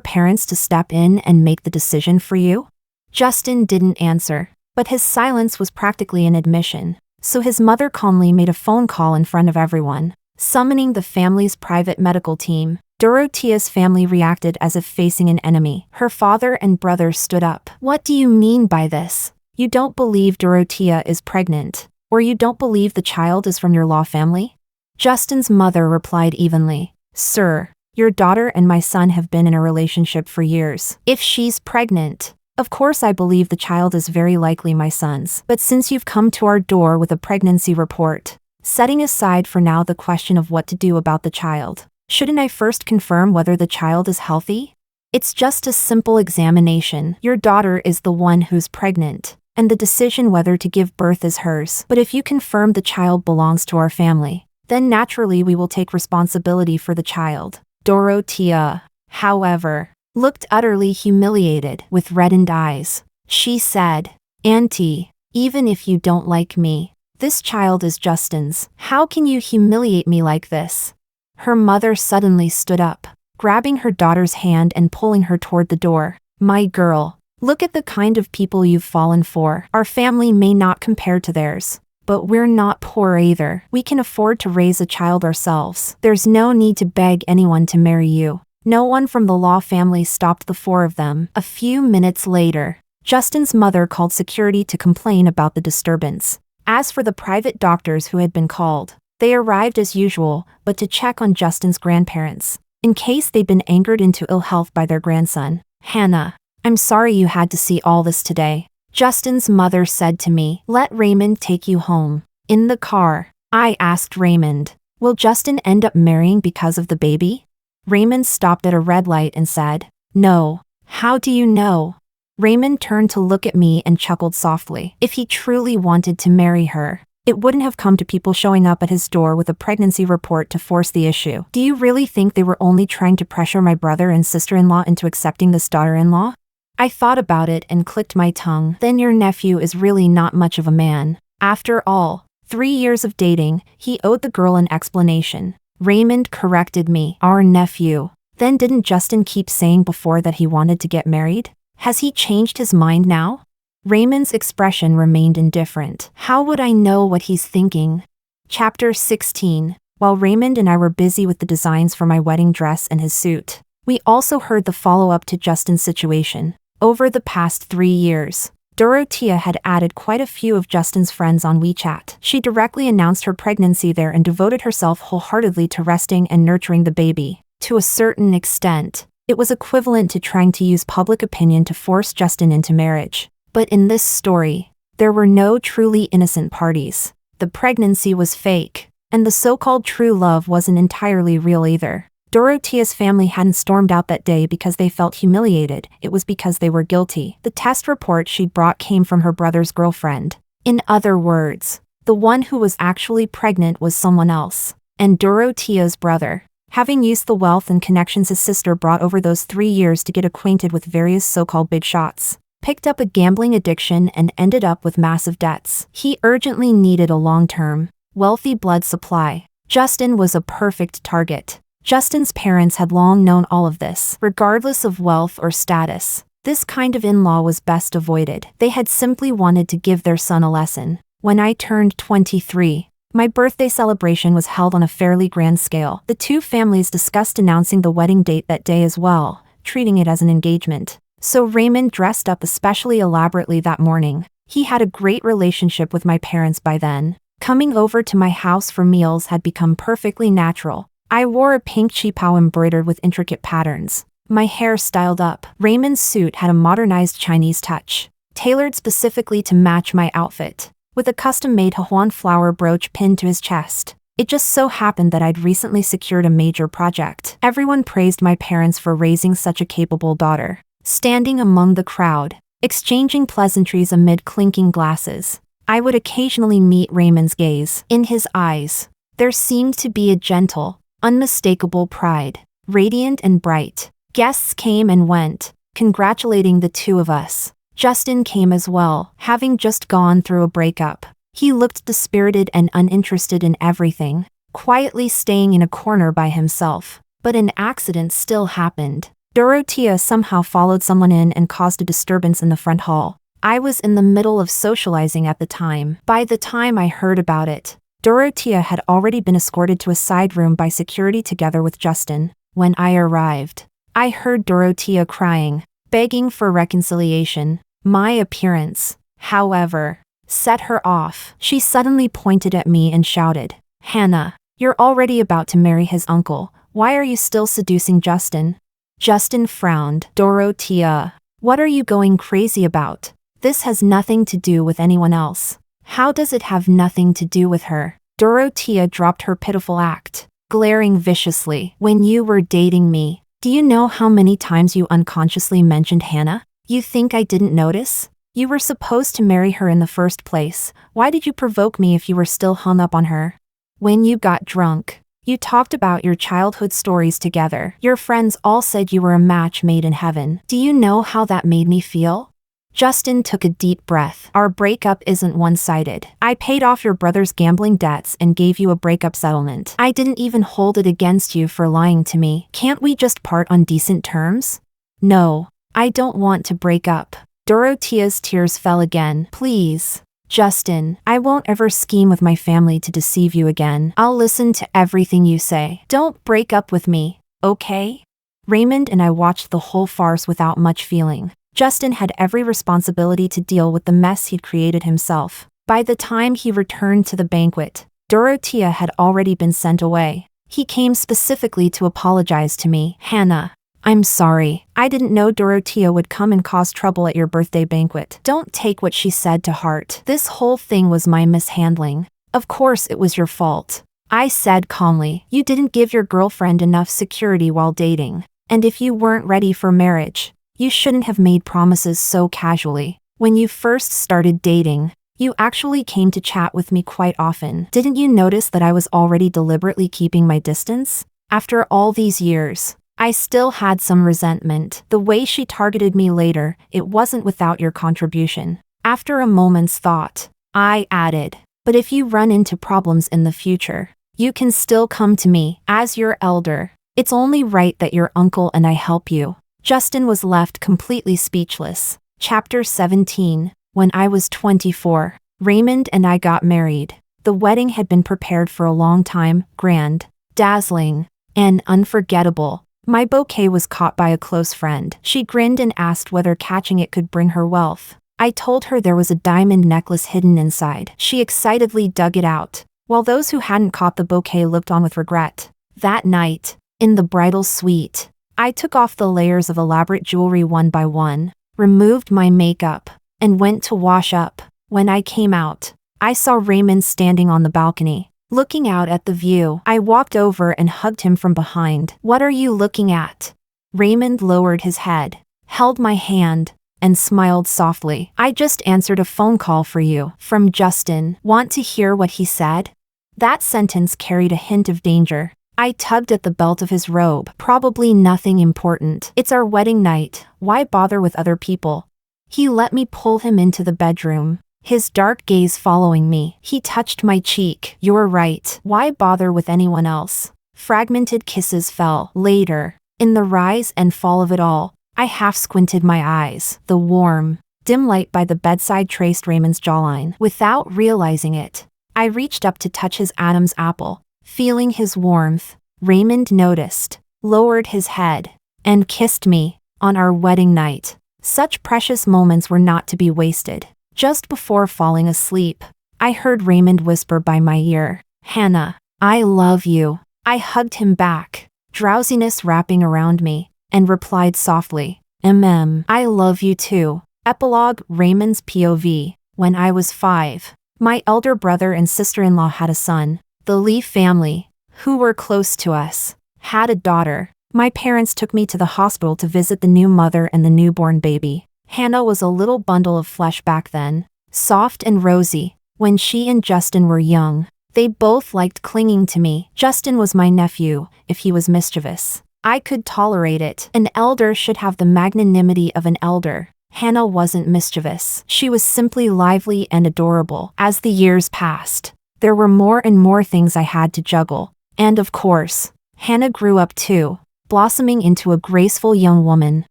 parents to step in and make the decision for you?" Justin didn't answer, but his silence was practically an admission. So his mother calmly made a phone call in front of everyone, summoning the family's private medical team. Dorothea's family reacted as if facing an enemy. Her father and brother stood up. "What do you mean by this? You don't believe Dorothea is pregnant, or you don't believe the child is from your law family?" Justin's mother replied evenly, "Sir, your daughter and my son have been in a relationship for years. If she's pregnant, of course I believe the child is very likely my son's. But since you've come to our door with a pregnancy report, setting aside for now the question of what to do about the child, shouldn't I first confirm whether the child is healthy? It's just a simple examination. Your daughter is the one who's pregnant, and the decision whether to give birth is hers. But if you confirm the child belongs to our family, then naturally we will take responsibility for the child." Dorothea, however, looked utterly humiliated. With reddened eyes, she said, "Auntie, even if you don't like me, this child is Justin's. How can you humiliate me like this?" Her mother suddenly stood up, grabbing her daughter's hand and pulling her toward the door. "My girl, look at the kind of people you've fallen for. Our family may not compare to theirs, but we're not poor either. We can afford to raise a child ourselves. There's no need to beg anyone to marry you." No one from the law family stopped the 4 of them. A few minutes later, Justin's mother called security to complain about the disturbance. As for the private doctors who had been called, they arrived as usual, but to check on Justin's grandparents, in case they'd been angered into ill health by their grandson. "Hannah, I'm sorry you had to see all this today," Justin's mother said to me. "Let Raymond take you home." In the car, I asked Raymond, "Will Justin end up marrying because of the baby?" Raymond stopped at a red light and said, "No." "How do you know?" Raymond turned to look at me and chuckled softly. If he truly wanted to marry her, it wouldn't have come to people showing up at his door with a pregnancy report to force the issue. "Do you really think they were only trying to pressure my brother and sister-in-law into accepting this daughter-in-law?" I thought about it and clicked my tongue. Then your nephew is really not much of a man. After all, 3 years of dating, he owed the girl an explanation. Raymond corrected me. "Our nephew." Then didn't Justin keep saying before that he wanted to get married? Has he changed his mind now? Raymond's expression remained indifferent. How would I know what he's thinking? Chapter 16. While Raymond and I were busy with the designs for my wedding dress and his suit, we also heard the follow-up to Justin's situation. Over the past 3 years, Dorothea had added quite a few of Justin's friends on WeChat. She directly announced her pregnancy there and devoted herself wholeheartedly to resting and nurturing the baby. To a certain extent, it was equivalent to trying to use public opinion to force Justin into marriage. But in this story, there were no truly innocent parties. The pregnancy was fake, and the so-called true love wasn't entirely real either. Dorothea's family hadn't stormed out that day because they felt humiliated, it was because they were guilty. The test report she'd brought came from her brother's girlfriend. In other words, the one who was actually pregnant was someone else. And Dorothea's brother, having used the wealth and connections his sister brought over those 3 years to get acquainted with various so-called big shots. Picked up a gambling addiction and ended up with massive debts. He urgently needed a long-term, wealthy blood supply. Justin was a perfect target. Justin's parents had long known all of this, regardless of wealth or status. This kind of in-law was best avoided. They had simply wanted to give their son a lesson. When I turned 23, my birthday celebration was held on a fairly grand scale. The two families discussed announcing the wedding date that day as well, treating it as an engagement. So Raymond dressed up especially elaborately that morning. He had a great relationship with my parents by then. Coming over to my house for meals had become perfectly natural. I wore a pink cheapao embroidered with intricate patterns. My hair styled up. Raymond's suit had a modernized Chinese touch, tailored specifically to match my outfit, with a custom-made Hahuan flower brooch pinned to his chest. It just so happened that I'd recently secured a major project. Everyone praised my parents for raising such a capable daughter. Standing among the crowd, exchanging pleasantries amid clinking glasses, I would occasionally meet Raymond's gaze. In his eyes, there seemed to be a gentle, unmistakable pride, radiant and bright. Guests came and went, congratulating the two of us. Justin came as well, having just gone through a breakup. He looked dispirited and uninterested in everything, quietly staying in a corner by himself. But an accident still happened. Dorothea somehow followed someone in and caused a disturbance in the front hall. I was in the middle of socializing at the time. By the time I heard about it, Dorothea had already been escorted to a side room by security together with Justin. When I arrived, I heard Dorothea crying, begging for reconciliation. My appearance, however, set her off. She suddenly pointed at me and shouted, "Hannah, you're already about to marry his uncle. Why are you still seducing Justin?" Justin frowned. "Dorothea, what are you going crazy about? This has nothing to do with anyone else." "How does it have nothing to do with her?" Dorothea dropped her pitiful act, glaring viciously. "When you were dating me, do you know how many times you unconsciously mentioned Hannah? You think I didn't notice? You were supposed to marry her in the first place. Why did you provoke me if you were still hung up on her? When you got drunk, you talked about your childhood stories together. Your friends all said you were a match made in heaven. Do you know how that made me feel?" Justin took a deep breath. "Our breakup isn't one-sided. I paid off your brother's gambling debts and gave you a breakup settlement. I didn't even hold it against you for lying to me. Can't we just part on decent terms?" "No, I don't want to break up." Dorothea's tears fell again. "Please, Justin, I won't ever scheme with my family to deceive you again. I'll listen to everything you say. Don't break up with me, okay?" Raymond and I watched the whole farce without much feeling. Justin had every responsibility to deal with the mess he'd created himself. By the time he returned to the banquet, Dorothea had already been sent away. He came specifically to apologize to me. "Hannah, I'm sorry. I didn't know Dorothea would come and cause trouble at your birthday banquet. Don't take what she said to heart. This whole thing was my mishandling. Of course it was your fault," I said calmly. "You didn't give your girlfriend enough security while dating. And if you weren't ready for marriage, you shouldn't have made promises so casually. When you first started dating, you actually came to chat with me quite often. Didn't you notice that I was already deliberately keeping my distance? After all these years, I still had some resentment. The way she targeted me later, it wasn't without your contribution." After a moment's thought, I added, "But if you run into problems in the future, you can still come to me. As your elder, it's only right that your uncle and I help you." Justin was left completely speechless. Chapter 17. When I was 24, Raymond and I got married. The wedding had been prepared for a long time, grand, dazzling, and unforgettable. My bouquet was caught by a close friend. She grinned and asked whether catching it could bring her wealth. I told her there was a diamond necklace hidden inside. She excitedly dug it out, while those who hadn't caught the bouquet looked on with regret. That night, in the bridal suite, I took off the layers of elaborate jewelry one by one, removed my makeup, and went to wash up. When I came out, I saw Raymond standing on the balcony, looking out at the view. I walked over and hugged him from behind. "What are you looking at?" Raymond lowered his head, held my hand, and smiled softly. "I just answered a phone call for you, from Justin. Want to hear what he said?" That sentence carried a hint of danger. I tugged at the belt of his robe. Probably nothing important. It's our wedding night. Why bother with other people? He let me pull him into the bedroom, his dark gaze following me. He touched my cheek. You're right. Why bother with anyone else? Fragmented kisses fell. Later, in the rise and fall of it all, I half squinted my eyes. The warm, dim light by the bedside traced Raymond's jawline. Without realizing it, I reached up to touch his Adam's apple. Feeling his warmth, Raymond noticed, lowered his head, and kissed me on our wedding night. Such precious moments were not to be wasted. Just before falling asleep, I heard Raymond whisper by my ear, "Hannah, I love you." I hugged him back, drowsiness wrapping around me, and replied softly, I love you too." Epilogue. Raymond's POV. When I was 5, my elder brother and sister-in-law had a son. The Lee family, who were close to us, had a daughter. My parents took me to the hospital to visit the new mother and the newborn baby. Hannah was a little bundle of flesh back then, soft and rosy. When she and Justin were young, they both liked clinging to me. Justin was my nephew. If he was mischievous, I could tolerate it. An elder should have the magnanimity of an elder. Hannah wasn't mischievous. She was simply lively and adorable. As the years passed, there were more and more things I had to juggle. And of course, Hannah grew up too, blossoming into a graceful young woman.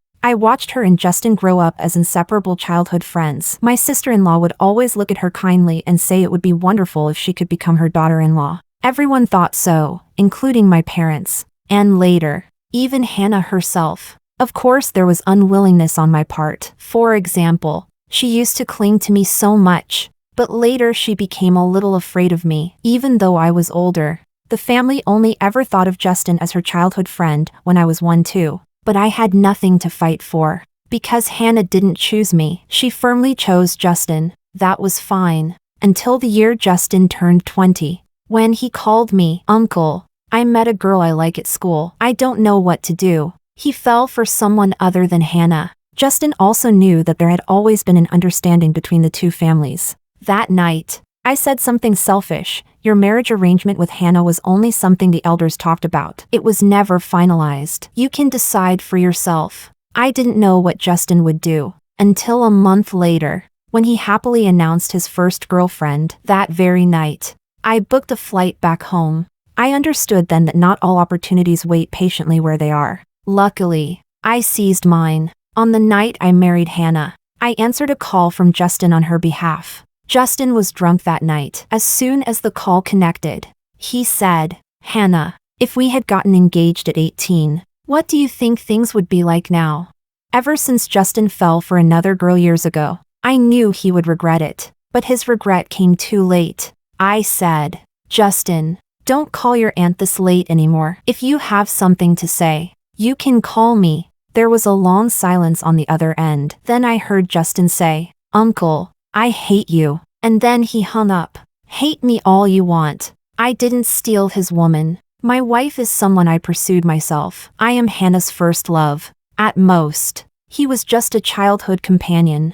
I watched her and Justin grow up as inseparable childhood friends. My sister-in-law would always look at her kindly and say it would be wonderful if she could become her daughter-in-law. Everyone thought so, including my parents. And later, even Hannah herself. Of course, there was unwillingness on my part. For example, she used to cling to me so much, but later she became a little afraid of me. Even though I was older, the family only ever thought of Justin as her childhood friend when I was 1 too. But I had nothing to fight for. Because Hannah didn't choose me, she firmly chose Justin. That was fine. Until the year Justin turned 20. When he called me uncle, I met a girl I like at school. I don't know what to do. He fell for someone other than Hannah. Justin also knew that there had always been an understanding between the two families. That night, I said something selfish. Your marriage arrangement with Hannah was only something the elders talked about. It was never finalized. You can decide for yourself. I didn't know what Justin would do until a month later, when he happily announced his first girlfriend. That very night, I booked a flight back home. I understood then that not all opportunities wait patiently where they are. Luckily, I seized mine. On the night I married Hannah, I answered a call from Justin on her behalf. Justin was drunk that night. As soon as the call connected, he said, "Hannah, if we had gotten engaged at 18, what do you think things would be like now?" Ever since Justin fell for another girl years ago, I knew he would regret it. But his regret came too late. I said, "Justin, don't call your aunt this late anymore. If you have something to say, you can call me." There was a long silence on the other end. Then I heard Justin say, "Uncle, I hate you." And then he hung up. Hate me all you want. I didn't steal his woman. My wife is someone I pursued myself. I am Hannah's first love. At most, he was just a childhood companion.